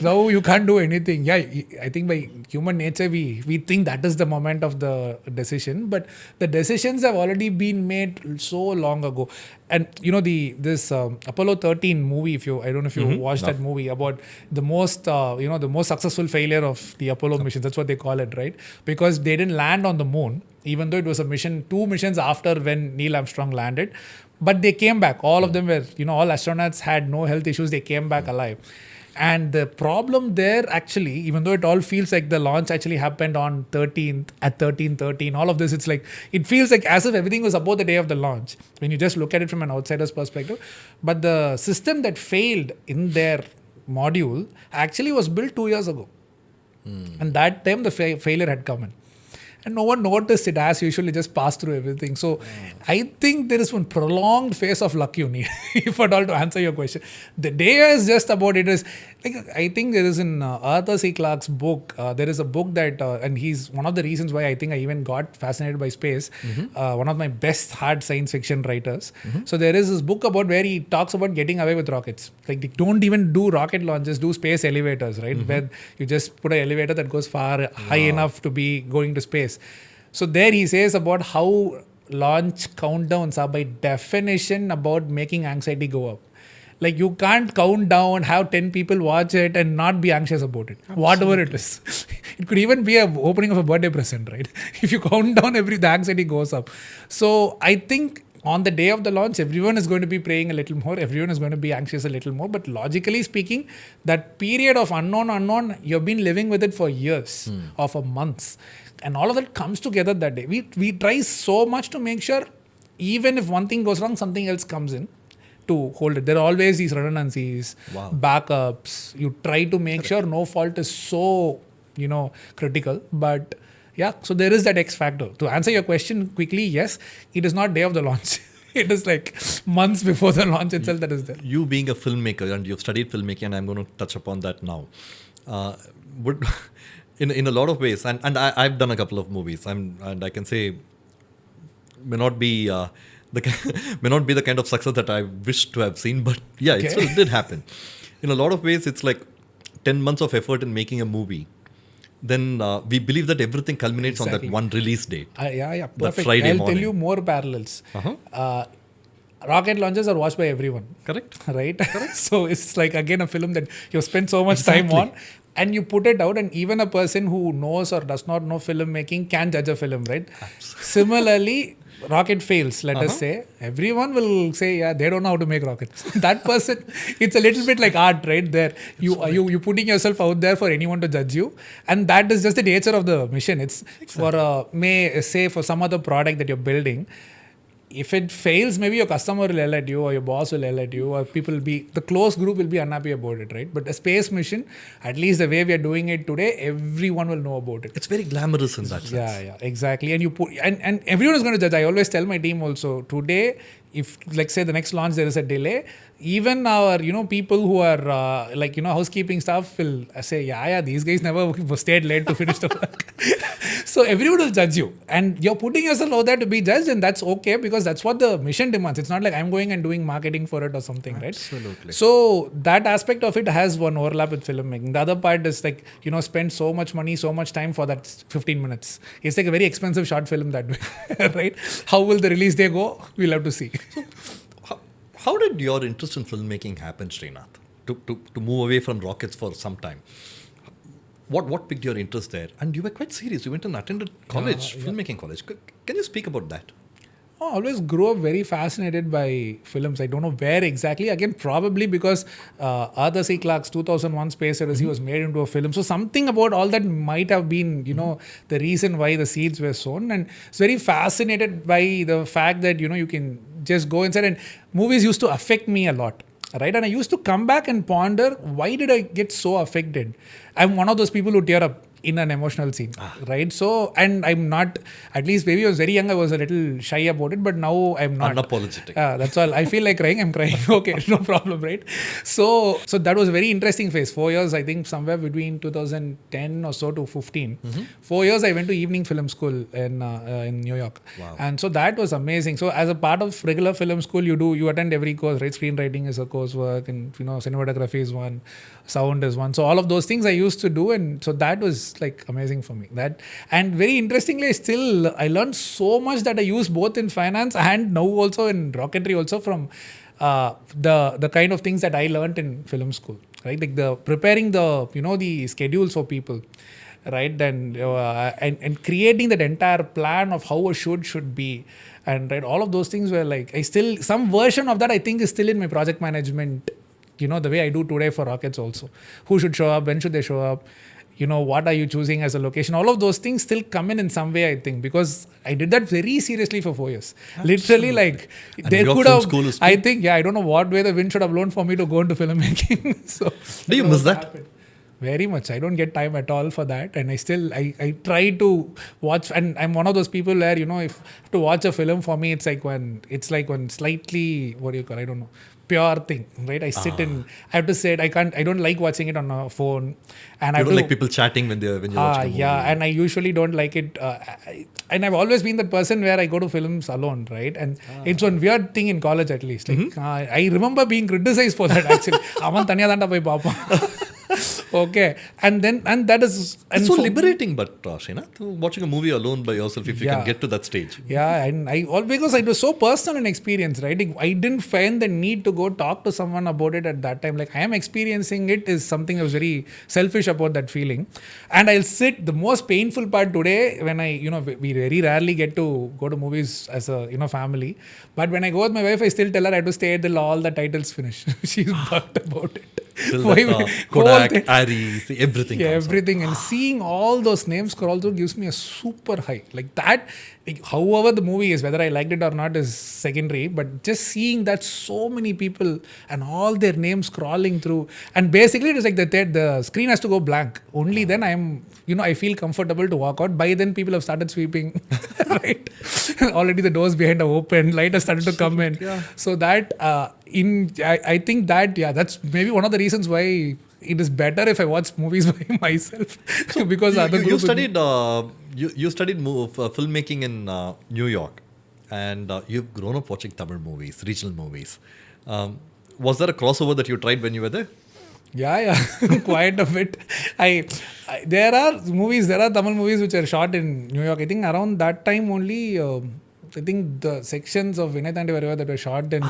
Now you can't do anything. Yeah, I think by human nature, we think that is the moment of the decision. But the decisions have already been made so long ago. And this Apollo 13 movie, I don't know if you watched that movie, about the most successful failure of the Apollo missions. That's what they call it, right? Because they didn't land on the moon, even though it was a mission, 2 missions after when Neil Armstrong landed. But they came back. All of them were, all astronauts had no health issues. They came back alive. And the problem there actually, even though it all feels like the launch actually happened on 13th at 13:13, all of this, it's like, it feels like as if everything was about the day of the launch when you just look at it from an outsider's perspective. But the system that failed in their module actually was built 2 years ago. And that time the failure had come in. And no one noticed it, as usually just passed through everything. So I think there is one prolonged phase of luck you need, if at all, to answer your question. The day is just about it is like, I think there is in Arthur C. Clarke's book, there is a book that, and he's one of the reasons why I think I even got fascinated by space, one of my best hard science fiction writers. So there is this book about where he talks about getting away with rockets. Like, they don't even do rocket launches, do space elevators, right? Where you just put an elevator that goes high enough to be going to space. So there he says about how launch countdowns are by definition about making anxiety go up. Like, you can't count down, have 10 people watch it and not be anxious about it. Absolutely. Whatever it is. It could even be an opening of a birthday present, right? If you count down, the anxiety goes up. So I think on the day of the launch, everyone is going to be praying a little more. Everyone is going to be anxious a little more. But logically speaking, that period of unknown, you've been living with it for years or for months. And all of that comes together that day. We try so much to make sure, even if one thing goes wrong, something else comes in to hold it. There are always these redundancies, backups. You try to make sure no fault is so, critical. But yeah, so there is that X factor. To answer your question quickly, yes, it is not day of the launch. It is like months before the launch itself that is there. You being a filmmaker, and you've studied filmmaking, and I'm going to touch upon that now. Would in a lot of ways, and I've done a couple of movies, and I can say may not be the kind of success that I wish to have seen, but yeah, it still did happen. In a lot of ways, it's like 10 months of effort in making a movie. Then we believe that everything culminates on that one release date. Yeah, perfect. That Friday morning. I'll tell you more parallels. Rocket launches are watched by everyone. Correct. Right? Correct. So it's like, again, a film that you've spent so much time on, and you put it out, and even a person who knows or does not know filmmaking can judge a film, right? Absolutely. Similarly, rocket fails, let us say. Everyone will say, yeah, they don't know how to make rockets. That person, it's a little bit like art, right? There, you putting yourself out there for anyone to judge you, and that is just the nature of the mission. It's for for some other product that you're building. If it fails, maybe your customer will yell at you, or your boss will yell at you, or the close group will be unhappy about it, right? But a space mission, at least the way we are doing it today, everyone will know about it. It's very glamorous in that sense. Yeah, exactly. And and everyone is going to judge. I always tell my team also, today, if, like, say the next launch there is a delay, even our people who are housekeeping staff will say, yeah, these guys never stayed late to finish the work. So everyone will judge you, and you're putting yourself out there to be judged, and that's okay, because that's what the mission demands. It's not like I'm going and doing marketing for it or something. Absolutely. Right? So that aspect of it has one overlap with filmmaking. The other part is like, spend so much money, so much time for that 15 minutes. It's like a very expensive short film that way. Right? How will the release day go? We'll have to see. So, how did your interest in filmmaking happen, Srinath? To move away from rockets for some time. What piqued your interest there? And you were quite serious. You went and attended college, filmmaking college. Can you speak about that? I always grew up very fascinated by films. I don't know where exactly. Again, probably because Arthur C. Clarke's 2001 Space Odyssey was made into a film. So something about all that might have been, the reason why the seeds were sown. And it's very fascinated by the fact that, you can just go inside. And movies used to affect me a lot. Right? And I used to come back and ponder, why did I get so affected? I'm one of those people who tear up in an emotional scene, right? So, and I'm not, at least maybe I was very young, I was a little shy about it, but now I'm not. Unapologetic. That's all. I feel like crying, I'm crying. Okay, no problem, right? So that was a very interesting phase. 4 years, I think somewhere between 2010 or so to 15. 4 years, I went to evening film school in New York. Wow. And so that was amazing. So as a part of regular film school, you attend every course, right? Screenwriting is a coursework, and cinematography is one, sound is one. So all of those things I used to do, and so that was like amazing for me. That, and very interestingly, I learned so much that I use both in finance and now also in rocketry also from the kind of things that I learned in film school, right? Like the preparing the schedules for people, right? Then and creating that entire plan of how a should be, and right, all of those things were like, some version of that I think is still in my project management the way I do today for rockets also. Who should show up? When should they show up? What are you choosing as a location? All of those things still come in some way, I think, because I did that very seriously for 4 years. Literally, like, And there your could film have, school is I think, I don't know what way the wind should have blown for me to go into filmmaking. So, Do you miss that? happened. Very much. I don't get time at all for that. And I try to watch, and I'm one of those people where, if to watch a film for me, it's like one slightly, what do you call, I don't know, pure thing, right? I have to sit, I don't like watching it on a phone. And You don't like people chatting when you're watching a movie. Yeah, and I usually don't like it. And I've always been that person where I go to films alone, right? And it's one weird thing in college, at least. Like, I remember being criticized for that, actually. Avan thaniya danda poi paapaan. Okay, and that is It's so liberating, but Srinath, watching a movie alone by yourself, if you can get to that stage. Yeah, and because it was so personal an experience, right? I didn't find the need to go talk to someone about it at that time. Like, I am experiencing it is something I was very selfish about, that feeling. And I'll sit, the most painful part today, when we very rarely get to go to movies as a, family. But when I go with my wife, I still tell her I have to stay till all the titles finish. She's bugged about it. Till that, Kodak, Aries, everything. Yeah, everything. And seeing all those names scroll through gives me a super high. Like that, however the movie is, whether I liked it or not is secondary, but just seeing that so many people and all their names scrolling through. And basically it is like the screen has to go blank. Only then I feel comfortable to walk out. By then people have started sweeping, right? Already the doors behind are open, light has started to come in. Yeah. So that, I think that, that's maybe one of the reasons why it is better if I watch movies by myself. Because you studied you studied filmmaking in New York, and you've grown up watching Tamil movies, regional movies. Was there a crossover that you tried when you were there? Yeah, quite a bit. There are Tamil movies which are shot in New York. I think around that time only, I think the sections of Vinay Thandi Variva that were shot in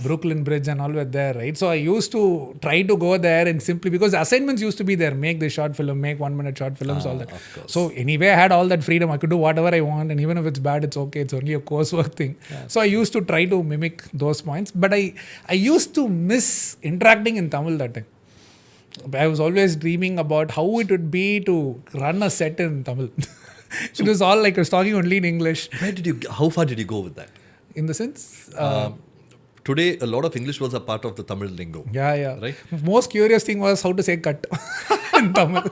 Brooklyn Bridge and all were there, right? So I used to try to go there, and simply because assignments used to be there, make the short film, make 1 minute short films, all that. So anyway, I had all that freedom. I could do whatever I want, and even if it's bad, it's okay. It's only a coursework thing. Yeah. So I used to try to mimic those points, but I used to miss interacting in Tamil that time. I was always dreaming about how it would be to run a set in Tamil. So it was all like I was talking only in English. How far did you go with that? In the sense? Today, a lot of English words are part of the Tamil lingo. Yeah. Right? Most curious thing was how to say cut in Tamil.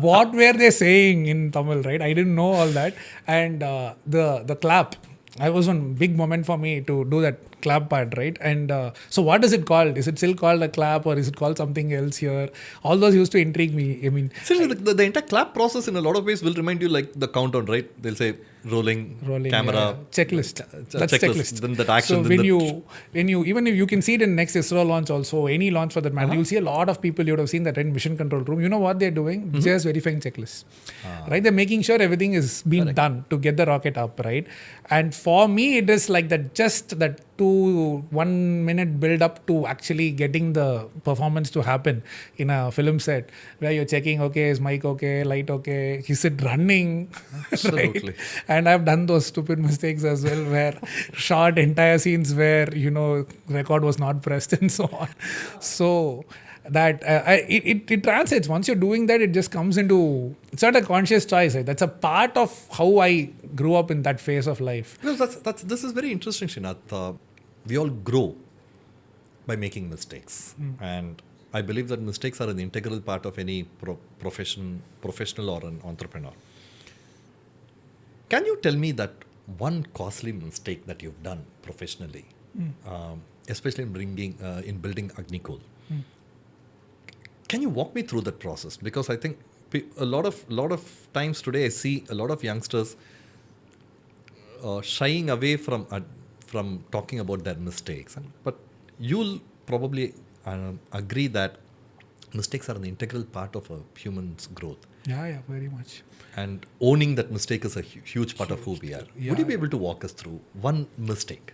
What were they saying in Tamil, right? I didn't know all that. And the clap. That was one big moment for me to do that clap part, right? And so what is it called? Is it still called a clap, or is it called something else here? All those used to intrigue me. I mean, the entire clap process in a lot of ways will remind you like the countdown, right? They'll say rolling camera, checklist. That's checklist. Then that action. So when you even if you can see it in next ISRO launch also, any launch for that matter, you'll see a lot of people. You would have seen that in mission control room. You know what they're doing? Just verifying checklists, right? They're making sure everything is being done to get the rocket up, right? And for me, it is like that. Just that 1 minute build up to actually getting the performance to happen in a film set, where you're checking, okay, is mic okay, light okay, is it running? Absolutely. Right? And I've done those stupid mistakes as well, where shot entire scenes where record was not pressed and so on. So that it translates. Once you're doing that, it just comes into, it's not a conscious choice, right? That's a part of how I grew up in that phase of life. Because this is very interesting, Srinath. We all grow by making mistakes, and I believe that mistakes are an integral part of any professional or an entrepreneur. Can you tell me that one costly mistake that you've done professionally, especially in building Agnikul? Can you walk me through that process? Because I think a lot of times today I see a lot of youngsters shying away from talking about their mistakes. But you'll probably agree that mistakes are an integral part of a human's growth. Yeah, very much. And owning that mistake is a huge part of who we are. Would you be able to walk us through one mistake?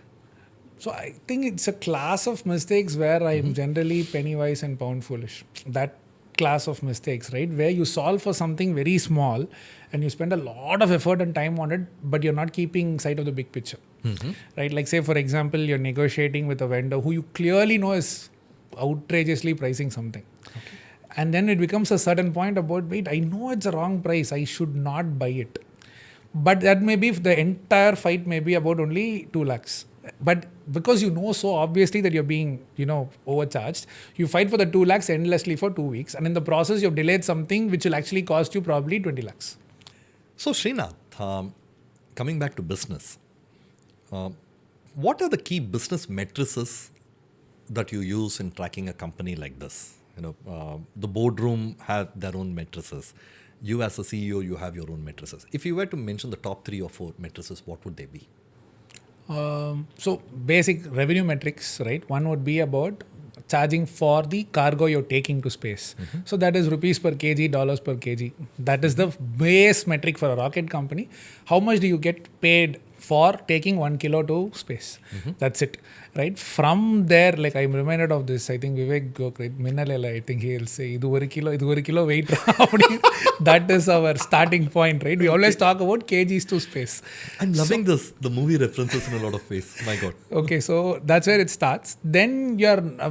So I think it's a class of mistakes where I'm generally penny wise and pound foolish. That class of mistakes, right? Where you solve for something very small and you spend a lot of effort and time on it, but you're not keeping sight of the big picture. Right? Like say, for example, you're negotiating with a vendor who you clearly know is outrageously pricing something. And then it becomes a certain point about, wait, I know it's a wrong price, I should not buy it. But that may be, if the entire fight may be about only 2 lakhs. But because you know so obviously that you're being, overcharged, you fight for the 2 lakhs endlessly for 2 weeks. And in the process, you've delayed something which will actually cost you probably 20 lakhs. So Srinath, coming back to business, what are the key business matrices that you use in tracking a company like this? The boardroom have their own matrices. You as a CEO, you have your own matrices. If you were to mention the top 3 or 4 matrices, what would they be? So basic revenue metrics, right? One would be about charging for the cargo you're taking to space. So that is rupees per kg, dollars per kg. That is the base metric for a rocket company. How much do you get paid for taking 1 kilo to space? That's it, right? From there, like I'm reminded of this, I think Vijay Gopalan, I think he'll say, idu oru kilo weight. That is our starting point, right? We always talk about kgs to space. I'm loving the movie references in a lot of ways. My God. Okay, so that's where it starts. Then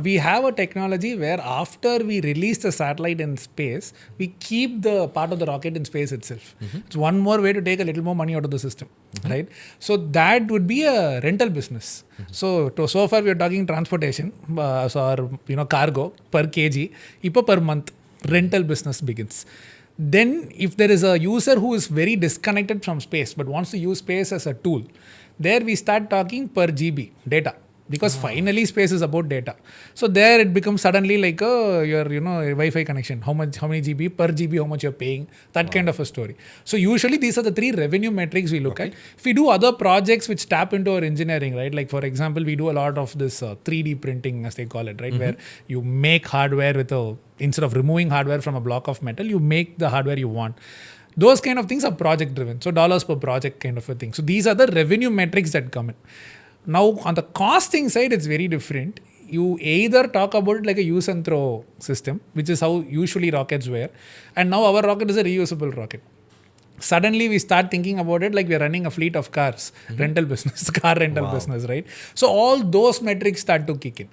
we have a technology where after we release the satellite in space, we keep the part of the rocket in space itself. It's one more way to take a little more money out of the system, right? So that would be a rental business. So far we are talking transportation, cargo per kg, ipo per month, rental business begins. Then if there is a user who is very disconnected from space but wants to use space as a tool, there we start talking per GB data. Because finally space is about data. So there it becomes suddenly like your Wi-Fi connection. How many GB per GB, how much you're paying, that kind of a story. So usually these are the 3 revenue metrics we look at. If we do other projects which tap into our engineering, right? Like for example, we do a lot of this 3D printing, as they call it, right? Where you make hardware instead of removing hardware from a block of metal, you make the hardware you want. Those kind of things are project driven. So dollars per project kind of a thing. So these are the revenue metrics that come in. Now, on the costing side, it's very different. You either talk about it like a use and throw system, which is how usually rockets were. And now our rocket is a reusable rocket. Suddenly, we start thinking about it like we're running a fleet of cars, rental business, car rental business, right? So all those metrics start to kick in.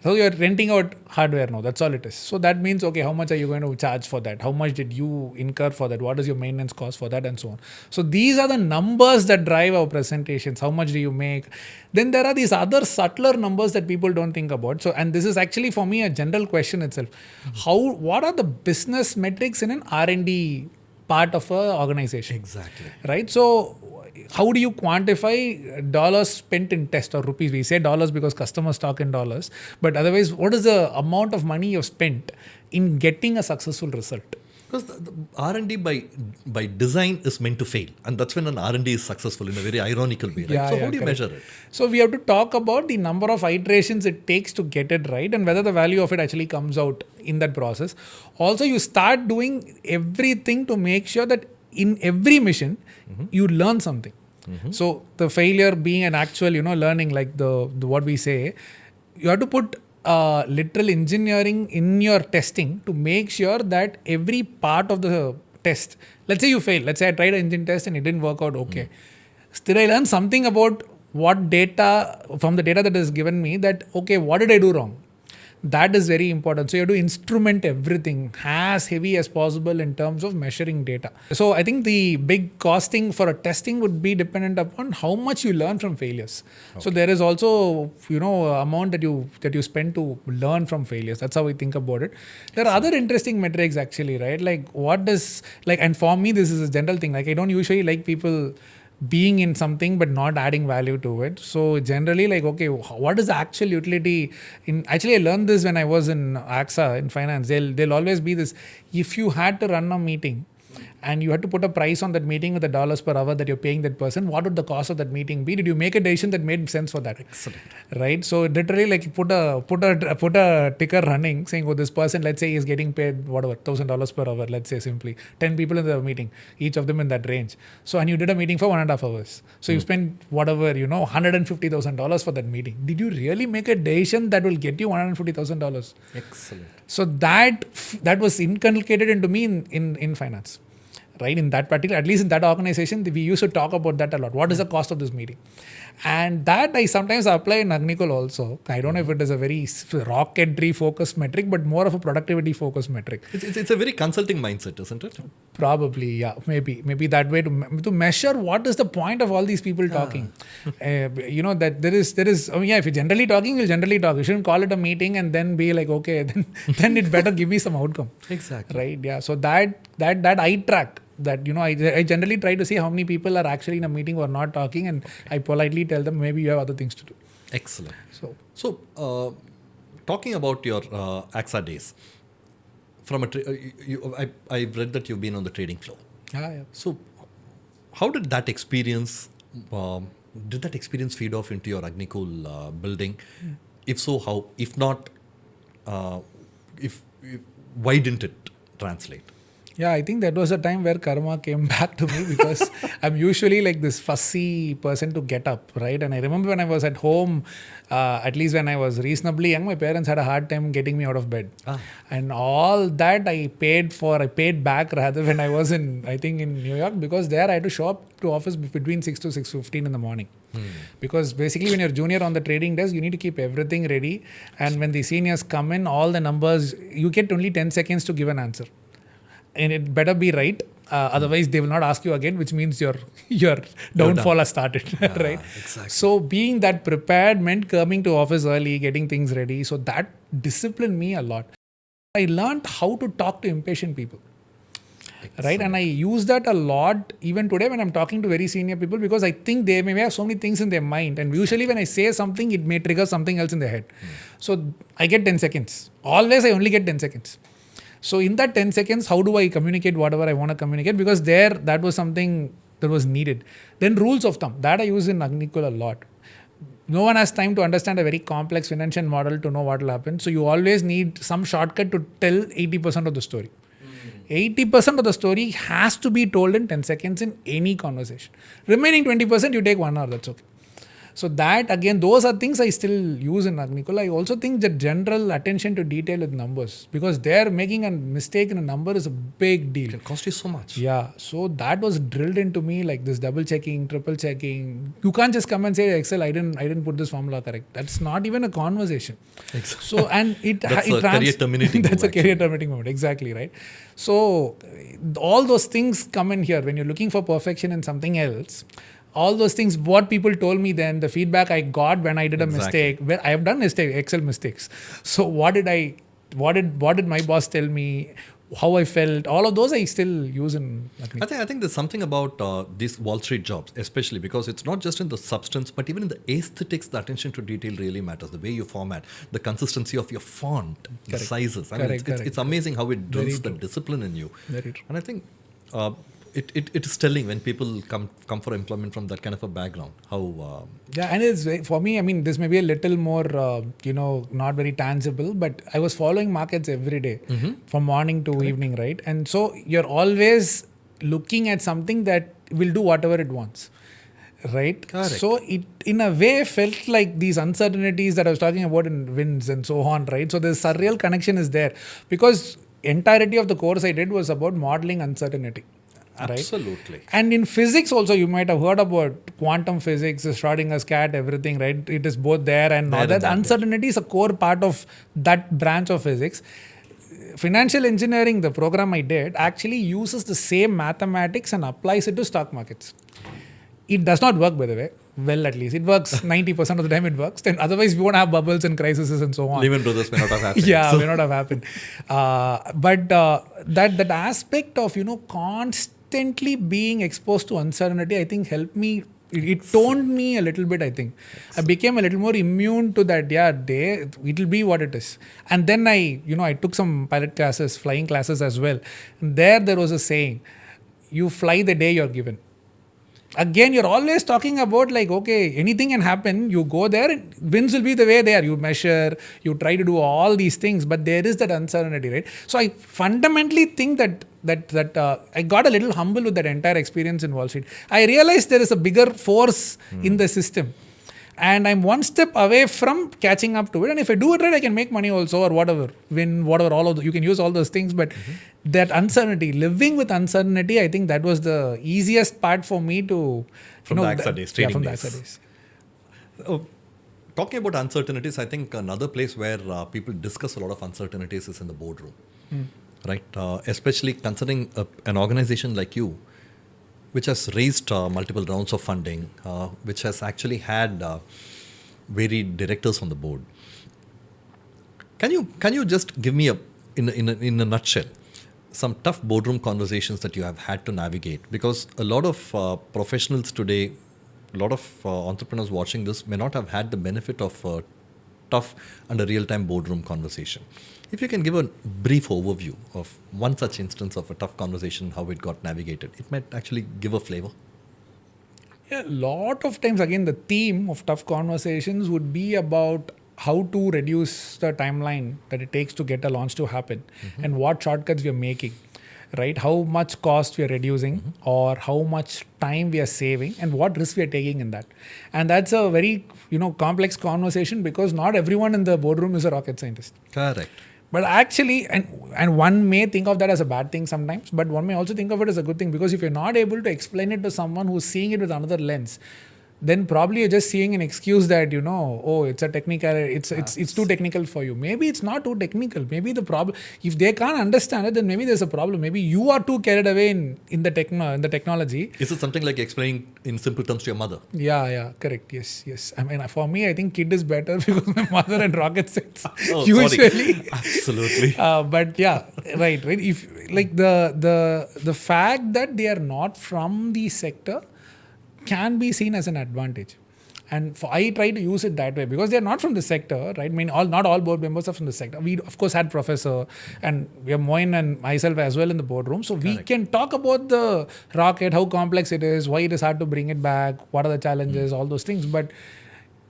So you're renting out hardware now. That's all it is. So that means, okay, how much are you going to charge for that? How much did you incur for that? What is your maintenance cost for that? And so on. So these are the numbers that drive our presentations. How much do you make? Then there are these other subtler numbers that people don't think about. So, and this is actually for me a general question itself. What are the business metrics in an R&D part of an organization? Exactly. Right? So how do you quantify dollars spent in test or rupees? We say dollars because customers talk in dollars. But otherwise, what is the amount of money you've spent in getting a successful result? Because the R&D by design is meant to fail. And that's when an R&D is successful in a very ironical way. Right? So how do you measure it? So we have to talk about the number of iterations it takes to get it right and whether the value of it actually comes out in that process. Also, you start doing everything to make sure that in every mission, you learn something. So the failure being an actual, learning, like the what we say, you have to put literal engineering in your testing to make sure that every part of the test, let's say you fail, let's say I tried an engine test and it didn't work out okay. Still I learned something about what data, from the data that is given me, that okay, what did I do wrong? That is very important. So you have to instrument everything as heavy as possible in terms of measuring data. So I think the big costing for a testing would be dependent upon how much you learn from failures. Okay. So there is also, amount that you spend to learn from failures. That's how we think about it. There are other interesting metrics actually, right? Like and for me, this is a general thing. Like I don't usually like people being in something but not adding value to it. So generally, like, okay, what is the actual utility actually I learned this when I was in AXA in finance. They'll always be this, if you had to run a meeting and you had to put a price on that meeting with the dollars per hour that you're paying that person, what would the cost of that meeting be? Did you make a decision that made sense for that? Excellent. Right? So literally, like, put a ticker running saying, oh, this person, let's say, is getting paid whatever, $1,000 per hour, let's say simply 10 people in the meeting, each of them in that range. So, and you did a meeting for 1.5 hours. So you spent whatever, $150,000 for that meeting. Did you really make a decision that will get you $150,000? Excellent. So that was inculcated into me in finance. right? In that particular, at least in that organization, we used to talk about that a lot. What is the cost of this meeting? And that I sometimes apply in Agnikul also. I don't know if it is a very rocketry focused metric, but more of a productivity focused metric. It's a very consulting mindset, isn't it? Probably, yeah, maybe that way to measure what is the point of all these people talking. That there is. If you're generally talking, you'll generally talk. You shouldn't call it a meeting and then be like, okay, then it better give me some outcome. Exactly. Right? Yeah. So that I track. That I generally try to see how many people are actually in a meeting or not talking, and I politely tell them maybe you have other things to do. Excellent. So talking about your AXA days, from I've read that you've been on the trading floor. Yeah. So how did that experience feed off into your Agnikul building? If so, how? If not, if why didn't it translate? Yeah, I think that was a time where karma came back to me because I'm usually like this fussy person to get up, right? And I remember when I was at home, at least when I was reasonably young, my parents had a hard time getting me out of bed. And all that I paid back rather when I was in New York, because there I had to show up to office between 6 to 6:15 in the morning. Because basically when you're junior on the trading desk, you need to keep everything ready. And when the seniors come in, all the numbers, you get only 10 seconds to give an answer. And it better be right. Otherwise, they will not ask you again, which means your downfall has started, right? Exactly. So being that prepared meant coming to office early, getting things ready. So that disciplined me a lot. I learned how to talk to impatient people, right? And I use that a lot even today when I'm talking to very senior people, because I think they may have so many things in their mind. And usually when I say something, it may trigger something else in their head. So I get 10 seconds. Always I only get 10 seconds. So in that 10 seconds, how do I communicate whatever I want to communicate? Because that was something that was needed. Then rules of thumb, that I use in Agnikul a lot. No one has time to understand a very complex financial model to know what will happen. So you always need some shortcut to tell 80% of the story. 80% of the story has to be told in 10 seconds in any conversation. Remaining 20%, you take 1 hour, that's okay. So that, again, those are things I still use in Agnikul. I also think that general attention to detail with numbers, because they're making a mistake in a number is a big deal. It can cost you so much. Yeah. So that was drilled into me, like this double checking, triple checking. You can't just come and say, Excel, I didn't put this formula correct. That's not even a conversation. Exactly. So, and that's a career terminating That's moment, a career terminating moment. Exactly, right? So all those things come in here when you're looking for perfection in something else. All those things, what people told me then, the feedback I got when I did a mistake, where I have done Excel mistakes. So what did my boss tell me, how I felt, all of those I still use in Agnikul. I think there's something about these Wall Street jobs, especially because it's not just in the substance, but even in the aesthetics, the attention to detail really matters. The way you format, the consistency of your font, the sizes. It's amazing how it drills the discipline in you. Very true. And I think it is telling when people come for employment from that kind of a background. How and it's for me. I mean, this may be a little more, not very tangible, but I was following markets every day from morning to evening, right? And so you're always looking at something that will do whatever it wants, right? Correct. So it, in a way, felt like these uncertainties that I was talking about in winds and so on, right? So the surreal connection is there, because entirety of the course I did was about modeling uncertainty. Right? Absolutely. And in physics also, you might have heard about quantum physics, Schrodinger's cat, everything, right? It is both there and all that. Uncertainty is a core part of that branch of physics. Financial engineering, the program I did, actually uses the same mathematics and applies it to stock markets. It does not work, by the way. Well, at least it works 90% of the time. It works. Then otherwise, we won't have bubbles and crises and so on. Lehman Brothers may not have happened. May not have happened. But that aspect of constantly being exposed to uncertainty, I think helped me. It toned me a little bit. I think I became a little more immune to that. It'll be what it is. And then I took some pilot classes, flying classes as well. And there was a saying: "You fly the day you're given." Again, you're always talking about like, okay, anything can happen. You go there, winds will be the way they are. You measure, you try to do all these things, but there is that uncertainty, right? So I fundamentally think that I got a little humble with that entire experience in Wall Street. I realized there is a bigger force in the system. and I'm one step away from catching up to it. And if I do it right, I can make money also, or whatever, win, whatever, all of you can use all those things. But that uncertainty, living with uncertainty, I think that was the easiest part for me to, From the AXA days, trading from the days. AXA days. Talking about uncertainties, I think another place where people discuss a lot of uncertainties is in the boardroom, right? Especially considering an organization like you, which has raised multiple rounds of funding, which has actually had varied directors on the board. Can you just give me in a nutshell some tough boardroom conversations that you have had to navigate? Because a lot of professionals today, a lot of entrepreneurs watching this may not have had the benefit of a tough and a real-time boardroom conversation. If you can give a brief overview of one such instance of a tough conversation, how it got navigated, it might actually give a flavor. Yeah, a lot of times, again, the theme of tough conversations would be about how to reduce the timeline that it takes to get a launch to happen, and what shortcuts we are making, right? How much cost we are reducing, or how much time we are saving, and what risk we are taking in that. And that's a very complex conversation, because not everyone in the boardroom is a rocket scientist. Correct. But actually, and one may think of that as a bad thing sometimes, but one may also think of it as a good thing, because if you're not able to explain it to someone who's seeing it with another lens, then probably you're just seeing an excuse that, oh, it's a technical, it's too technical for you. Maybe it's not too technical. Maybe the problem, if they can't understand it, then maybe there's a problem. Maybe you are too carried away in the technology. Is it something like explaining in simple terms to your mother? Yeah, correct. Yes. I mean, for me, I think kid is better, because my mother and rocket science usually. Absolutely. But yeah, right. If like the fact that they are not from the sector can be seen as an advantage, and I try to use it that way, because they are not from the sector, right? I mean, not all board members are from the sector. We of course had professor, and we have Moin and myself as well in the boardroom, so we can talk about the rocket, how complex it is, why it is hard to bring it back, what are the challenges, all those things. But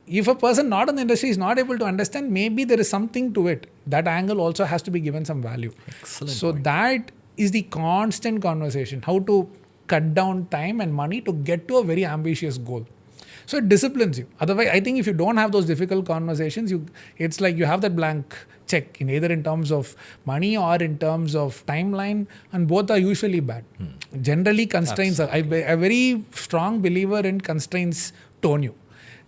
if a person not in the industry is not able to understand, maybe there is something to it. That angle also has to be given some value. Excellent So point. that is the constant conversation, how to cut down time and money to get to a very ambitious goal. So it disciplines you. Otherwise, I think if you don't have those difficult conversations, it's like you have that blank check, in either in terms of money or in terms of timeline, and both are usually bad. Generally, constraints are, I'm a very strong believer in constraints tone you.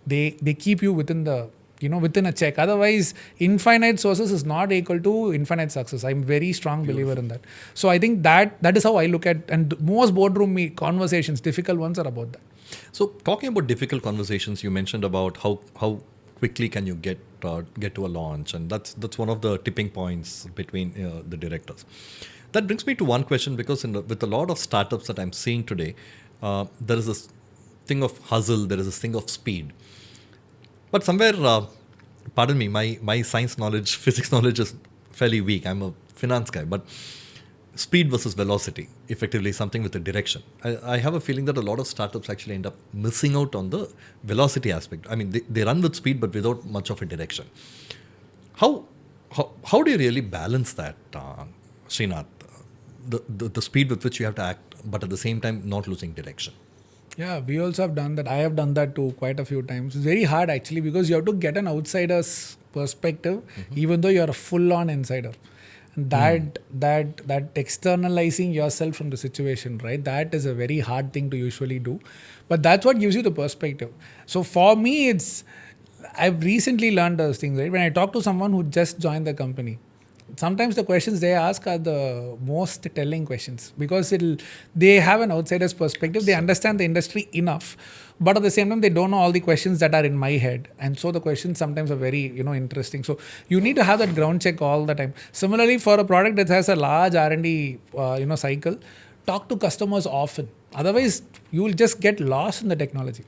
They keep you within the within a check. Otherwise, infinite sources is not equal to infinite success. I'm very strong believer in that. So I think that is how I look at, and most boardroom conversations, difficult ones, are about that. So talking about difficult conversations, you mentioned about how quickly can you get to a launch, and that's one of the tipping points between the directors. That brings me to one question, because with a lot of startups that I'm seeing today, there is this thing of hustle, there is this thing of speed. But somewhere, pardon me, my science knowledge, physics knowledge is fairly weak. I'm a finance guy, but speed versus velocity, effectively something with a direction. I have a feeling that a lot of startups actually end up missing out on the velocity aspect. I mean, they run with speed, but without much of a direction. How do you really balance that, Srinath? The speed with which you have to act, but at the same time not losing direction. Yeah, we also have done that. I have done that too quite a few times. It's very hard actually, because you have to get an outsider's perspective, even though you're a full-on insider. And that externalizing yourself from the situation, right? That is a very hard thing to usually do. But that's what gives you the perspective. So for me, I've recently learned those things, right? When I talk to someone who just joined the company, sometimes the questions they ask are the most telling questions, because they have an outsider's perspective. They understand the industry enough, but at the same time, they don't know all the questions that are in my head. And so the questions sometimes are very, interesting. So you need to have that ground check all the time. Similarly, for a product that has a large R&D, cycle, talk to customers often. Otherwise, you will just get lost in the technology.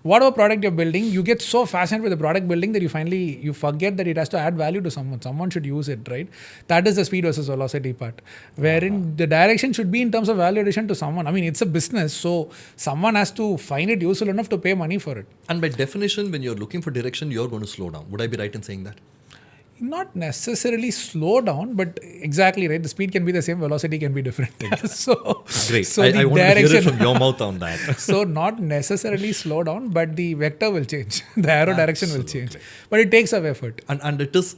Whatever product you're building, you get so fascinated with the product building that you forget that it has to add value to someone. Someone should use it, right? That is the speed versus velocity part, wherein the direction should be in terms of value addition to someone. I mean, it's a business, so someone has to find it useful enough to pay money for it. And by definition, when you're looking for direction, you're going to slow down. Would I be right in saying that? Not necessarily slow down, but exactly right. The speed can be the same, velocity can be different. So Great. So I the want to hear it direction. from your mouth on that. So not necessarily slow down, but the vector will change. The arrow direction will change. Absolutely. But it takes away effort. And it is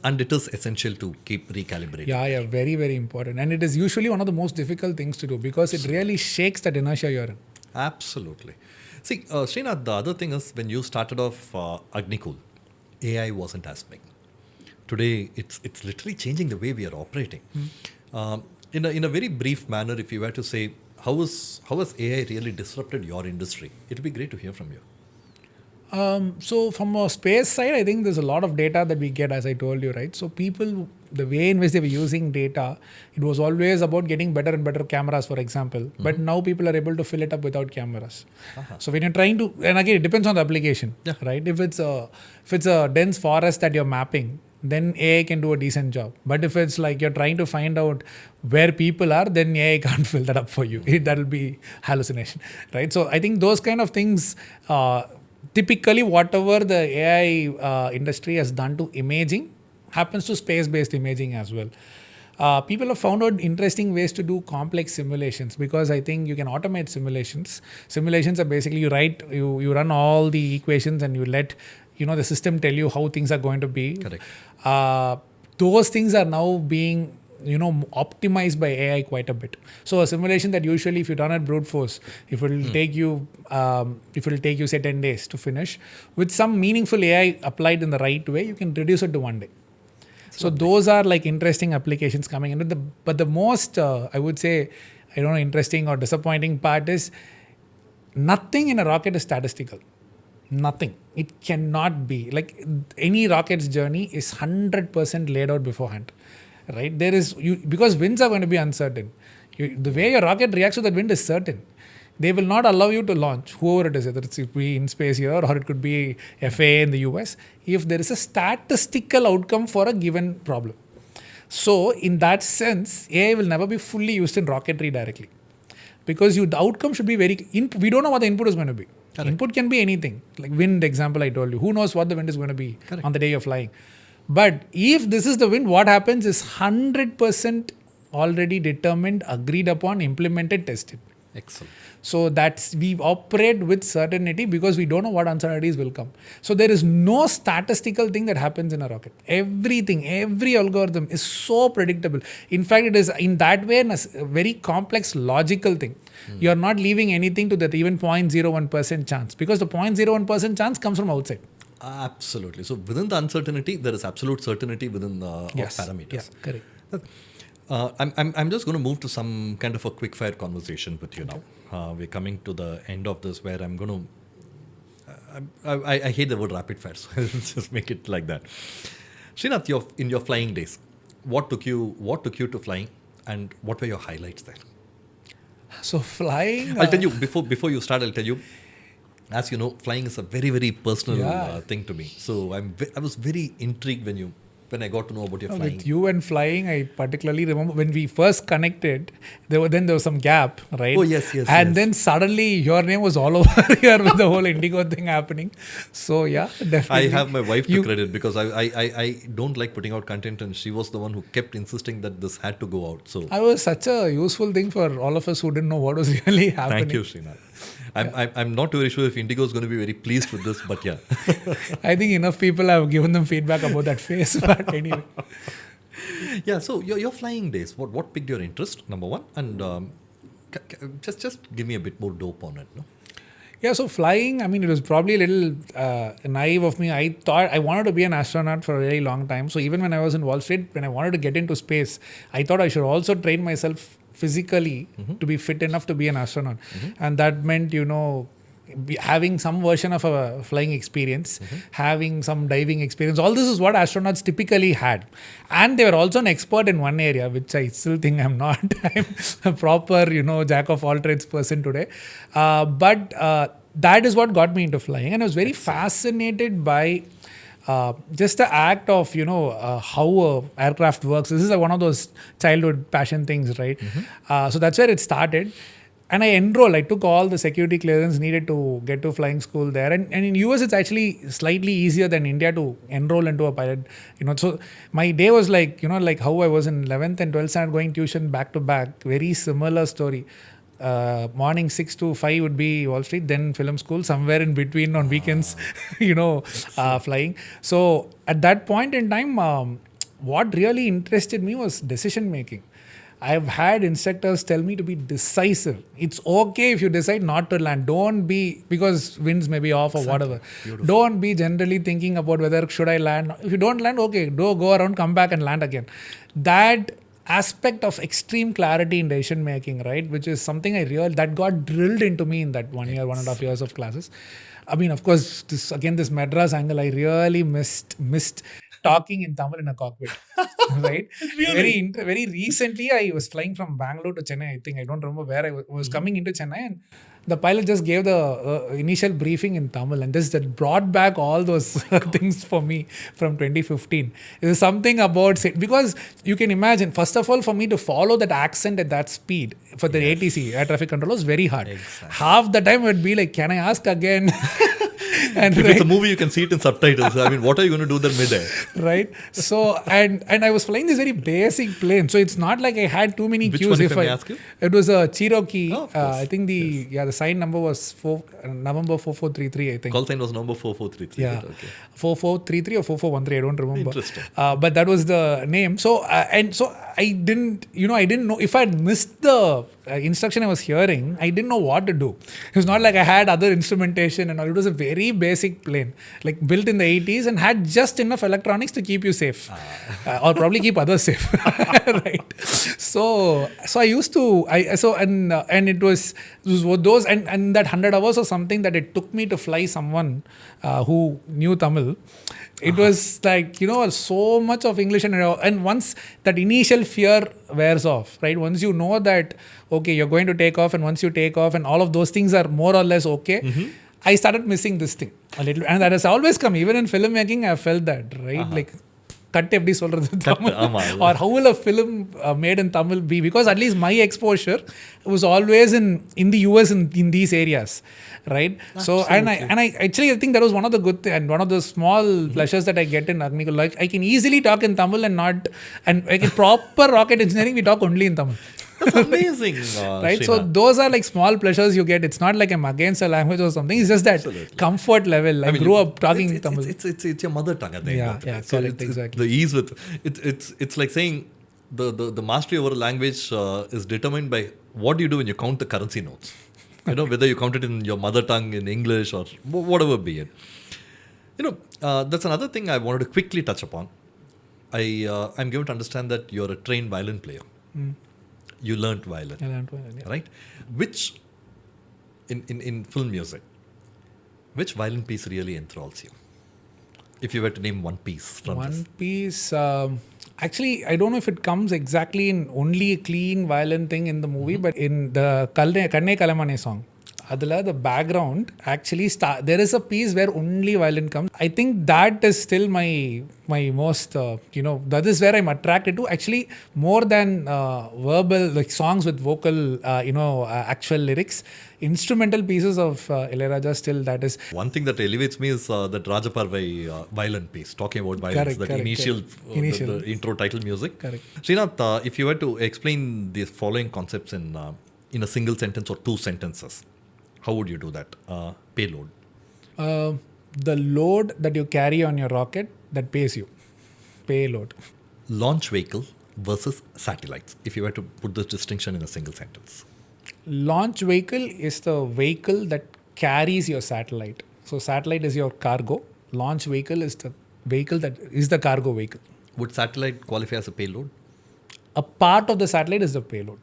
essential to keep recalibrating. Yeah, very, very important. And it is usually one of the most difficult things to do because it really shakes that inertia you're in. Absolutely. See, Srinath, the other thing is when you started off Agnikul, AI wasn't as big. Today, it's literally changing the way we are operating. In a very brief manner, if you were to say, how has AI really disrupted your industry? It would be great to hear from you. So from a space side, I think there's a lot of data that we get, as I told you, right? So people, the way in which they were using data, it was always about getting better and better cameras, for example. But now people are able to fill it up without cameras. So when you're trying to, and again, it depends on the application, right? If it's a dense forest that you're mapping, then AI can do a decent job. But if it's like you're trying to find out where people are, then AI can't fill that up for you. That'll be hallucination, right? So I think those kind of things, typically whatever the AI industry has done to imaging happens to space-based imaging as well. People have found out interesting ways to do complex simulations because I think you can automate simulations. Simulations are basically you run all the equations and you let the system tell you how things are going to be. Correct. Those things are now being optimized by AI quite a bit. So a simulation that usually if you run at brute force, if it will take you say 10 days to finish, with some meaningful AI applied in the right way, you can reduce it to 1 day. So those are like interesting applications coming in. But the most I would say, I don't know, interesting or disappointing part is nothing in a rocket is statistical. Nothing. It cannot be. Like any rocket's journey is 100% laid out beforehand. Right? Because winds are going to be uncertain. The way your rocket reacts to that wind is certain. They will not allow you to launch, whoever it is, whether it's be in space here or it could be FAA in the US, if there is a statistical outcome for a given problem. So in that sense, AI will never be fully used in rocketry directly. Because the outcome should be we don't know what the input is going to be. Correct. Input can be anything. Like wind example I told you. Who knows what the wind is going to be on the day you're flying. But if this is the wind, what happens is 100% already determined, agreed upon, implemented, tested. Excellent. So we operate with certainty because we don't know what uncertainties will come. So there is no statistical thing that happens in a rocket. Everything, every algorithm is so predictable. In fact, it is in that way a very complex logical thing. You are not leaving anything to that even 0.01% chance because the 0.01% chance comes from outside. Absolutely. So within the uncertainty, there is absolute certainty within the parameters. Yeah, correct. I'm just going to move to some kind of a quick fire conversation with you now. We're coming to the end of this where I'm going to. I hate the word rapid fire, so I'll just make it like that. Srinath, in your flying days, what took you to flying, and what were your highlights there? So flying. I'll tell you before you start. I'll tell you. As you know, flying is a very, very personal thing to me. So I was very intrigued when I got to know about your flying. With you and flying, I particularly remember when we first connected, there was some gap, right? Oh, yes. And then suddenly your name was all over here with the whole Indigo thing happening. So yeah, definitely. I have my wife to credit because I don't like putting out content and she was the one who kept insisting that this had to go out. So I was such a useful thing for all of us who didn't know what was really happening. Thank you, Srinath. I'm not very sure if Indigo is going to be very pleased with this, but yeah. I think enough people have given them feedback about that phase, but anyway. Yeah, so your flying days, what piqued your interest, number one? And just give me a bit more dope on it, no? Yeah, so flying, I mean, it was probably a little naive of me. I thought I wanted to be an astronaut for a very long time. So even when I was in Wall Street, when I wanted to get into space, I thought I should also train myself physically to be fit enough to be an astronaut. And that meant, having some version of a flying experience, having some diving experience. All this is what astronauts typically had. And they were also an expert in one area, which I still think I'm not. I'm a proper, jack of all trades person today. But that is what got me into flying. And I was very fascinated by just the act of, how a aircraft works. This is one of those childhood passion things, right? So that's where it started. and I enrolled. I took all the security clearance needed to get to flying school there. And in US, it's actually slightly easier than India to enroll into a pilot. So my day was like, like how I was in 11th and 12th standard going tuition back to back. Very similar story. Morning 6 to 5 would be Wall Street, then film school, somewhere in between on weekends, flying. So at that point in time, what really interested me was decision making. I've had instructors tell me to be decisive. It's okay if you decide not to land. Don't be, because winds may be off or whatever. Beautiful. Don't be generally thinking about whether should I land. If you don't land, okay, go around, come back and land again. That aspect of extreme clarity in decision making, right, which is something that got drilled into me in that 1 year, 1.5 years of classes. I mean, of course, this Madras angle, I really missed talking in Tamil in a cockpit, right? Really? Very recently, I was flying from Bangalore to Chennai. I don't remember where I was coming into Chennai, and the pilot just gave the initial briefing in Tamil, and that brought back all those things for me from 2015. There's something about it, because you can imagine, first of all, for me to follow that accent at that speed for the ATC, air traffic control, was very hard. Exactly. Half the time it would be like, can I ask again? And if it's a movie, you can see it in subtitles. I mean, what are you going to do there mid-air? Right. So, and I was flying this very basic plane. So it's not like I had too many Which cues. One, if I ask you? It was a Cherokee. Oh, I think the sign number was November 4433, I think. Call sign was number 4433. Yeah. Right? Okay. 4433 or 4413, I don't remember. Interesting. But that was the name. So, I didn't know if I had missed the instruction I was hearing, I didn't know what to do. It was not like I had other instrumentation and all. It was a very basic plane, like built in the 80s and had just enough electronics to keep you safe, or probably keep others safe. Right. So I used to, and it was those, and that 100 hours or something that it took me to fly someone who knew Tamil. It was like, so much of English, and once that initial fear wears off, right? Once you know that, okay, you're going to take off, and once you take off and all of those things are more or less okay, I started missing this thing a little. And that has always come, even in filmmaking, I felt that, right? Like, cut எப்படி சொல்றது Tamil, or how will a film made in Tamil be? Because at least my exposure was always in the US in these areas, right? Absolutely. So and I actually, I think that was one of the good and one of the small pleasures that I get in Agnikul. Like, I can easily talk in Tamil and like in proper rocket engineering, we talk only in Tamil. That's amazing. Right. Srinath. So those are like small pleasures you get. It's not like I'm against a language or something. It's just that comfort level. I grew up talking Tamil. It's your mother tongue at the end. Yeah, so correct, exactly. The ease with it's like saying the mastery over a language is determined by what do you do when you count the currency notes. Whether you count it in your mother tongue, in English, or whatever be it. That's another thing I wanted to quickly touch upon. I'm given to understand that you're a trained violin player. You learnt violin. I learnt violin, yeah. Right? Which, in film music, which violin piece really enthralls you? If you were to name one piece from one piece, actually, I don't know if it comes exactly in only a clean violin thing in the movie, but in the Kanne Kalamane song, adala the background actually there is a piece where only violin comes. I think that is still my most that is where I'm attracted to, actually, more than verbal, like songs with vocal actual lyrics. Instrumental pieces of Ilayaraja, still that is one thing that elevates me is that Rajaparvai violin piece, talking about violins, correct, initial. The intro title music. Correct. Srinath, if you were to explain the following concepts in a single sentence or two sentences, how would you do that? Payload. The load that you carry on your rocket that pays you. Payload. Launch vehicle versus satellites, if you were to put this distinction in a single sentence. Launch vehicle is the vehicle that carries your satellite. So satellite is your cargo. Launch vehicle is the vehicle that is the cargo vehicle. Would satellite qualify as a payload? A part of the satellite is the payload.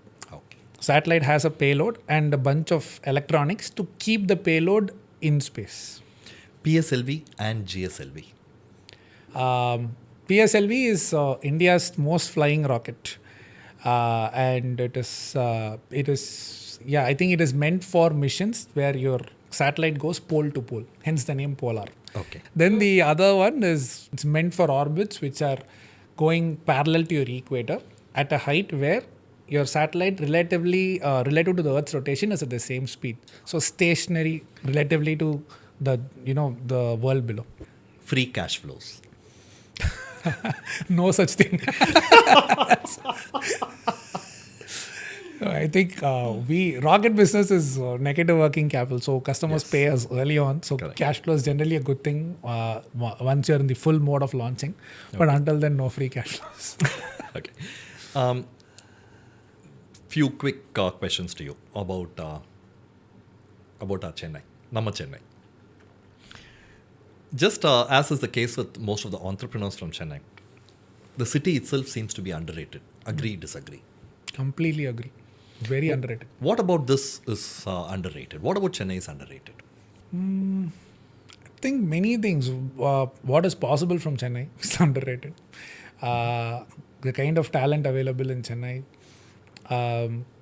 Satellite has a payload and a bunch of electronics to keep the payload in space. PSLV and GSLV. PSLV is India's most flying rocket, and it is I think it is meant for missions where your satellite goes pole to pole. Hence the name Polar. Okay. Then the other one it's meant for orbits which are going parallel to your equator at a height where your satellite relative to the Earth's rotation is at the same speed. So stationary relatively to the world below. Free cash flows. No such thing. I think rocket business is negative working capital. So customers pay us early on. So Correct. cash flow is generally a good thing once you're in the full mode of launching. But until then, no free cash flows. Okay. Few quick questions to you about our Chennai, Nama Chennai. Just as is the case with most of the entrepreneurs from Chennai, the city itself seems to be underrated. Agree, disagree? Completely agree. Very underrated. What about this is underrated? What about Chennai is underrated? I think many things. What is possible from Chennai is underrated. The kind of talent available in Chennai,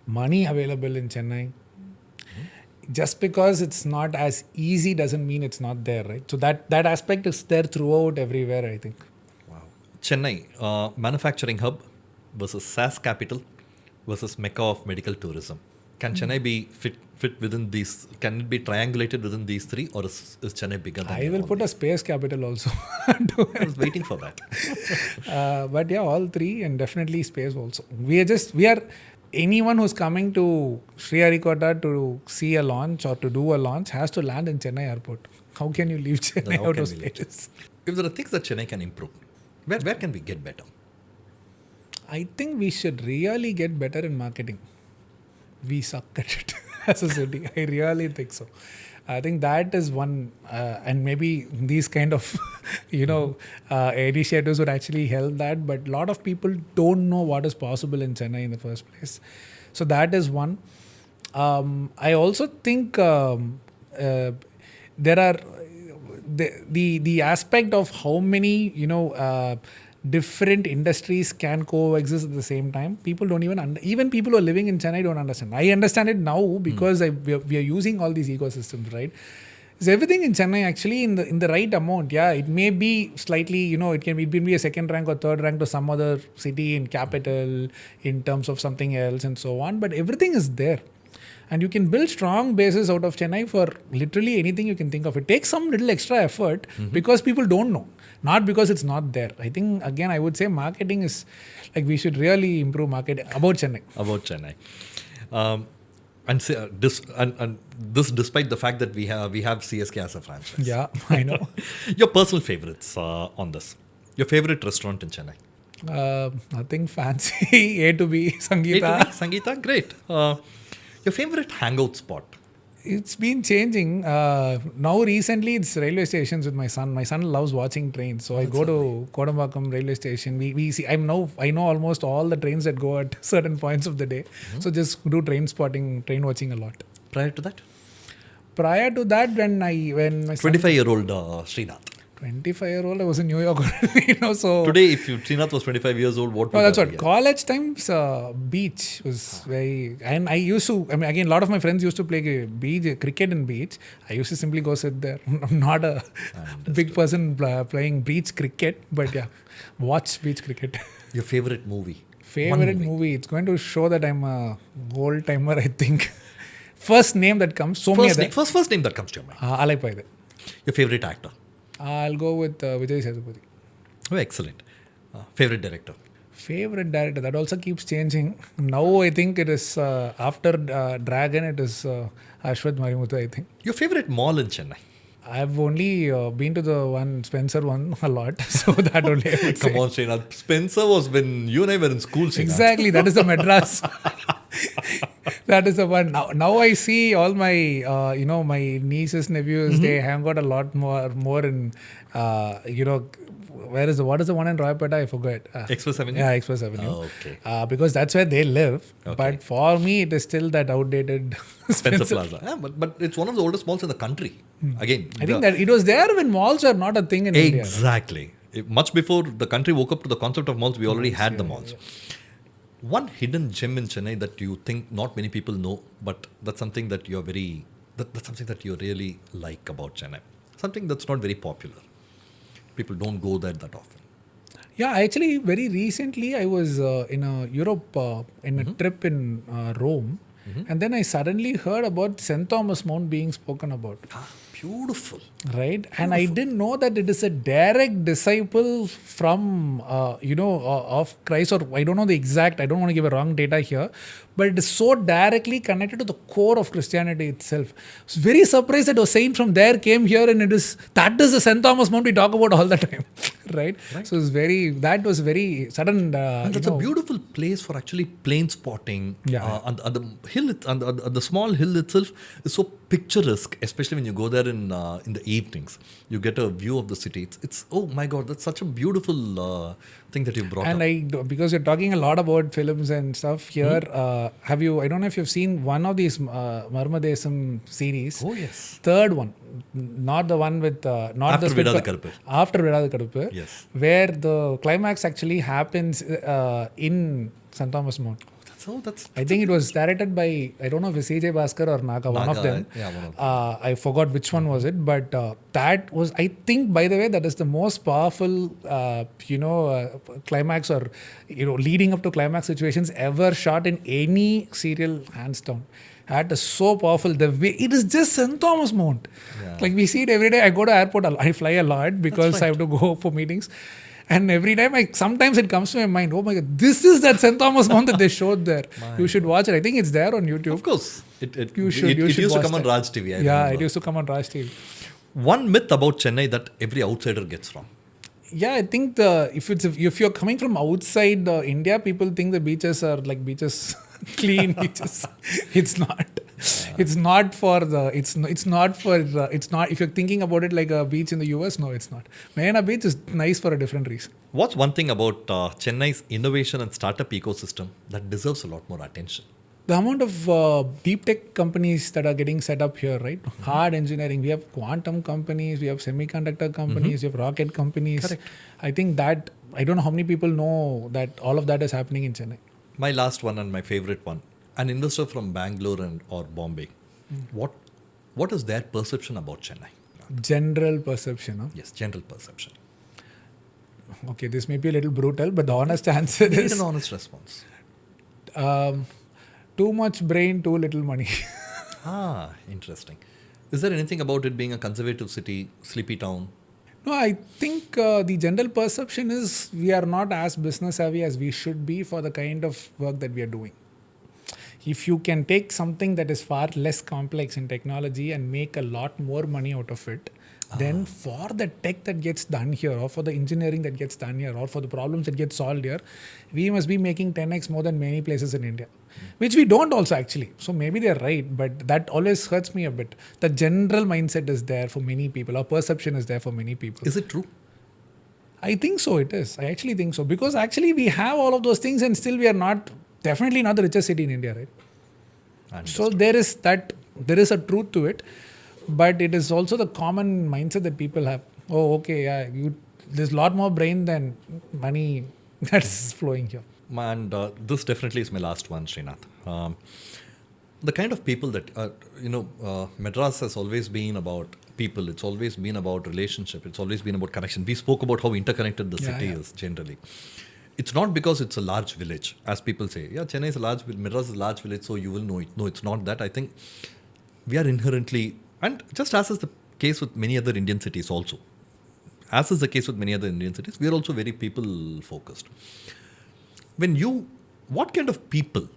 money available in Chennai. Just because it's not as easy doesn't mean it's not there, right? So that aspect is there throughout everywhere, I think. Wow. Chennai, manufacturing hub versus SaaS capital versus mecca of medical tourism. Can Chennai be fit within these? Can it be triangulated within these three, or is Chennai bigger than I will put a space capital also. I was waiting for that. But yeah, all three, and definitely space also. We are anyone who's coming to Sriharikota to see a launch or to do a launch has to land in Chennai airport. How can you leave Chennai How out can of we leave space? If there are things that Chennai can improve, where can we get better? I think we should really get better in marketing. We suck at it as a city. I really think so. I think that is one, and maybe these kind of, initiatives would actually help that. But a lot of people don't know what is possible in Chennai in the first place. So that is one. I also think there are the aspect of how many different industries can coexist at the same time. People don't even people who are living in Chennai don't understand. I understand it now because we are using all these ecosystems, right? Is everything in Chennai actually in the right amount? Yeah, it may be slightly, it can be a second rank or third rank to some other city in capital in terms of something else and so on. But everything is there. And you can build strong bases out of Chennai for literally anything you can think of. It takes some little extra effort because people don't know, not because it's not there. I think, again, I would say marketing is like we should really improve marketing about Chennai. About Chennai. And this despite the fact that we have CSK as a franchise. Yeah, I know. Your personal favorites on this. Your favorite restaurant in Chennai? Nothing fancy. A to B, Sangeeta. A to B, Sangeeta, great. Your favorite hangout spot? It's been changing. Now recently it's railway stations with my son. My son loves watching trains. So I go to Kodambakkam railway station. We see I know almost all the trains that go at certain points of the day. So just do train watching a lot. Prior to that? Prior to that, when my son, 25-year-old Srinath. 25-year-old, I was in New York so Today, if Srinath was 25 years old, what would that's that what. be? College times, beach was very... And I used to... again, a lot of my friends used to play cricket in beach. I used to simply go sit there. I'm not a big person playing beach cricket, but yeah, watch beach cricket. Your favorite movie? Favorite movie? It's going to show that I'm a old timer, I think. First name that comes... First name that comes to your mind. Alaipaide. Your favorite actor? I'll go with Vijay Gopalan. Oh, excellent. Favorite director? Favorite director, that also keeps changing. Now I think it is after Dragon, it is Ashwath Marimuthu, I think. Your favorite mall in Chennai? I've only been to the Spencer one a lot, so that only I would say. Come on, Srinath. Spencer was when you and I were in school, Srinath. Exactly, that is the Madras. That is the one. Now I see all my my nieces, nephews. They hang out a lot more in what is the one in Roypeta? I forgot. Express Avenue? Yeah, Express Avenue. Oh, okay. Because that's where they live. Okay. But for me, it is still that outdated Spencer Plaza. Yeah, but it's one of the oldest malls in the country. Again, I think that it was there when malls were not a thing in India. Exactly. Much before the country woke up to the concept of malls, we already had the malls. Yeah. One hidden gem in Chennai that you think not many people know, but that's something that that's something that you really like about Chennai. Something that's not very popular. People don't go there that often. Yeah, actually, very recently I was in Europe in a trip in Rome, and then I suddenly heard about St. Thomas Mount being spoken about. Beautiful. Right, and I didn't know that it is a direct disciple from of Christ, or I don't know the exact, I don't want to give a wrong data here, but it is so directly connected to the core of Christianity itself. I was very surprised that a saint from there came here, and that is the St. Thomas Mount we talk about all the time. right? So that was very sudden. And that's a beautiful place for actually plane spotting. Yeah. And the hill, the small hill itself is so picturesque, especially when you go there in the evenings. You get a view of the city. It's oh my God, that's such a beautiful thing that you brought And up. because you're talking a lot about films and stuff here, have you? I don't know if you've seen one of these Marmadesam series. Oh yes. Third one, not the one with not After the Vidada Karuppu. After Vidada Karuppu. Yes. Where the climax actually happens in St. Thomas Mount. That's I think it was directed by, I don't know if it's Vijay Bhaskar or Naga, one of them. Yeah, one of them. I forgot which one was it, but that was, I think, by the way, that is the most powerful, climax or, leading up to climax situations ever shot in any serial, hands down. That is so powerful. The way it is just St. Thomas Mount. Yeah. Like we see it every day. I go to airport, I fly a lot because I have to go for meetings. And every time, sometimes it comes to my mind, oh my God, this is that St. Thomas Mount that they showed there. You should watch it. I think it's there on YouTube. Of course. It You should used to watch come on that. Raj TV. I Yeah, remember. it used to come on Raj TV. One myth about Chennai that every outsider gets wrong. Yeah, I think if you're coming from outside India, people think the beaches are like beaches, clean beaches. It's not. It's not for the. It's not for. It's not. If you're thinking about it like a beach in the US, no, it's not. Marina Beach is nice for a different reason. What's one thing about Chennai's innovation and startup ecosystem that deserves a lot more attention? The amount of deep tech companies that are getting set up here, right? Hard engineering. We have quantum companies, we have semiconductor companies, we have rocket companies. Correct. I think that, I don't know how many people know that all of that is happening in Chennai. My last one and my favorite one. An investor from Bangalore or Bombay. What is their perception about Chennai? General perception, huh? Yes, general perception. Okay, this may be a little brutal, but the honest answer Need is an honest response. too much brain, too little money. Interesting. Is there anything about it being a conservative city, sleepy town? No, I think the general perception is we are not as business savvy as we should be for the kind of work that we are doing. If you can take something that is far less complex in technology and make a lot more money out of it, then for the tech that gets done here, or for the engineering that gets done here, or for the problems that get solved here, we must be making 10x more than many places in India, which we don't also actually. So maybe they're right, but that always hurts me a bit. The general mindset is there for many people, or perception is there for many people. Is it true? I think so, it is. I actually think so. Because actually we have all of those things and still we are definitely not the richest city in India, right? Understood. So there is a truth to it, but it is also the common mindset that people have. Oh, okay, yeah, there's a lot more brain than money that's flowing here. And this definitely is my last one, Srinath. The kind of people that, Madras has always been about people. It's always been about relationship. It's always been about connection. We spoke about how interconnected the city is generally. It's not because it's a large village, as people say. Yeah, Chennai is a large village, Madras is a large village, so you will know it. No, it's not that. I think we are inherently, and just as is the case with many other Indian cities also, as is the case with many other Indian cities, we are also very people focused. What kind of people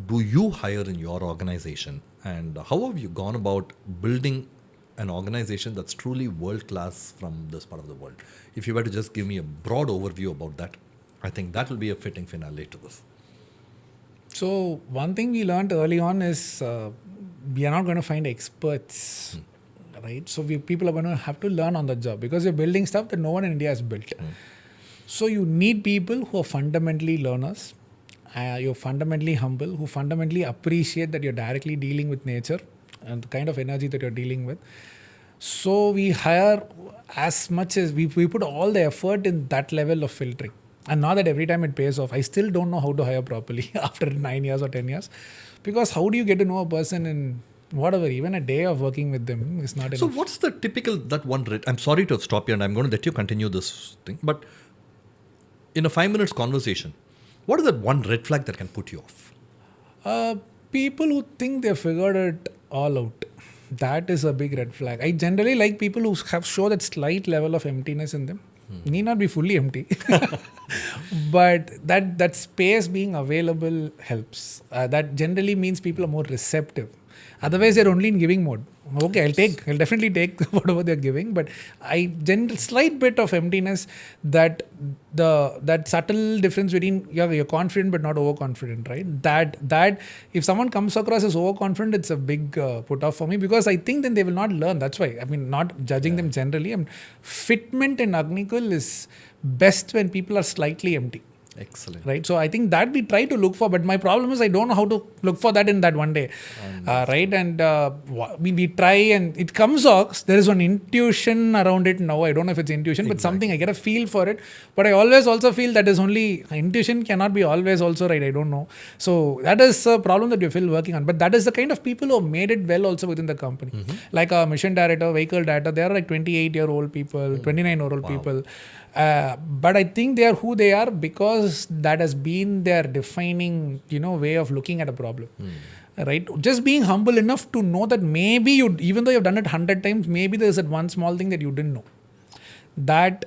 do you hire in your organization, and how have you gone about building an organization that's truly world class from this part of the world? If you were to just give me a broad overview about that, I think that will be a fitting finale to this. So one thing we learned early on is we are not going to find experts, right? So people are going to have to learn on the job because you're building stuff that no one in India has built. So you need people who are fundamentally learners, you're fundamentally humble, who fundamentally appreciate that you're directly dealing with nature and the kind of energy that you're dealing with. So we hire as much as we put all the effort in that level of filtering. And not that every time it pays off. I still don't know how to hire properly after 9 years or 10 years. Because how do you get to know a person in whatever, even a day of working with them is not enough. So what's the typical, that one rate? I'm sorry to stop you and I'm going to let you continue this thing. But in a 5 minutes conversation, what is that one red flag that can put you off? People who think they figured it all out. That is a big red flag. I generally like people who have show that slight level of emptiness in them. Need not be fully empty, but that space being available helps. That generally means people are more receptive. Otherwise, they're only in giving mode. Okay, I'll definitely take whatever they're giving, but slight bit of emptiness, that subtle difference between you're confident but not overconfident, right? That if someone comes across as overconfident, it's a big put off for me, because I think then they will not learn. That's why, I mean, not judging them generally. Fitment in Agnikul is best when people are slightly empty. Excellent. Right. So I think that we try to look for, but my problem is I don't know how to look for that in that one day. Right. And we try and it comes off. There is one intuition around it now. I don't know if it's intuition, but something I get a feel for it. But I always also feel that is only intuition cannot be always also right. I don't know. So that is a problem that we're still working on. But that is the kind of people who have made it well also within the company. Like a mission director, vehicle director, they are like 28-year-old people, 29-year-old people. But I think they are who they are because that has been their defining, way of looking at a problem. Right? Just being humble enough to know that maybe even though you've done it 100 times, maybe there's that one small thing that you didn't know. That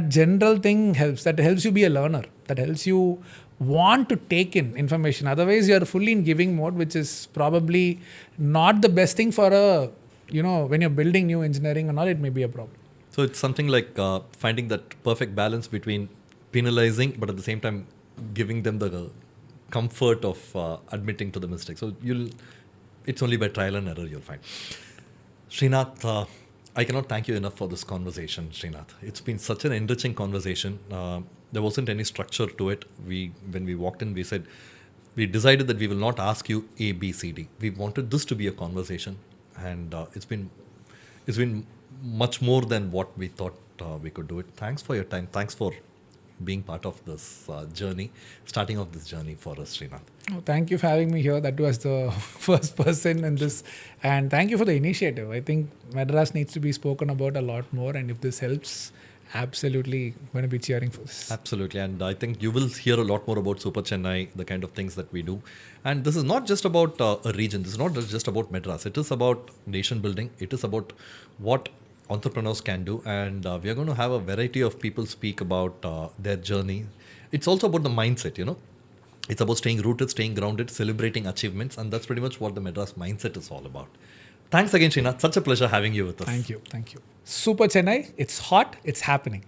general thing helps. That helps you be a learner. That helps you want to take in information. Otherwise, you're fully in giving mode, which is probably not the best thing for when you're building new engineering and all, it may be a problem. So it's something like finding that perfect balance between penalizing, but at the same time giving them the comfort of admitting to the mistake. So it's only by trial and error you'll find. Srinath, I cannot thank you enough for this conversation, Srinath. It's been such an enriching conversation. There wasn't any structure to it. When we walked in, we decided that we will not ask you A, B, C, D. We wanted this to be a conversation, and it's been much more than what we thought we could do it. Thanks for your time. Thanks for being part of this journey, starting off this journey for us, Srinath. Oh, thank you for having me here. That was the first person in this. And thank you for the initiative. I think Madras needs to be spoken about a lot more. And if this helps, absolutely going to be cheering for this. Absolutely. And I think you will hear a lot more about Super Chennai, the kind of things that we do. And this is not just about a region. This is not just about Madras. It is about nation building. It is about what entrepreneurs can do, and we are going to have a variety of people speak about their journey. It's also about the mindset, It's about staying rooted, staying grounded, celebrating achievements, and that's pretty much what the Madras Mindset is all about. Thanks again, Srinath. Such a pleasure having you with us. Thank you. Super Chennai, it's hot, it's happening.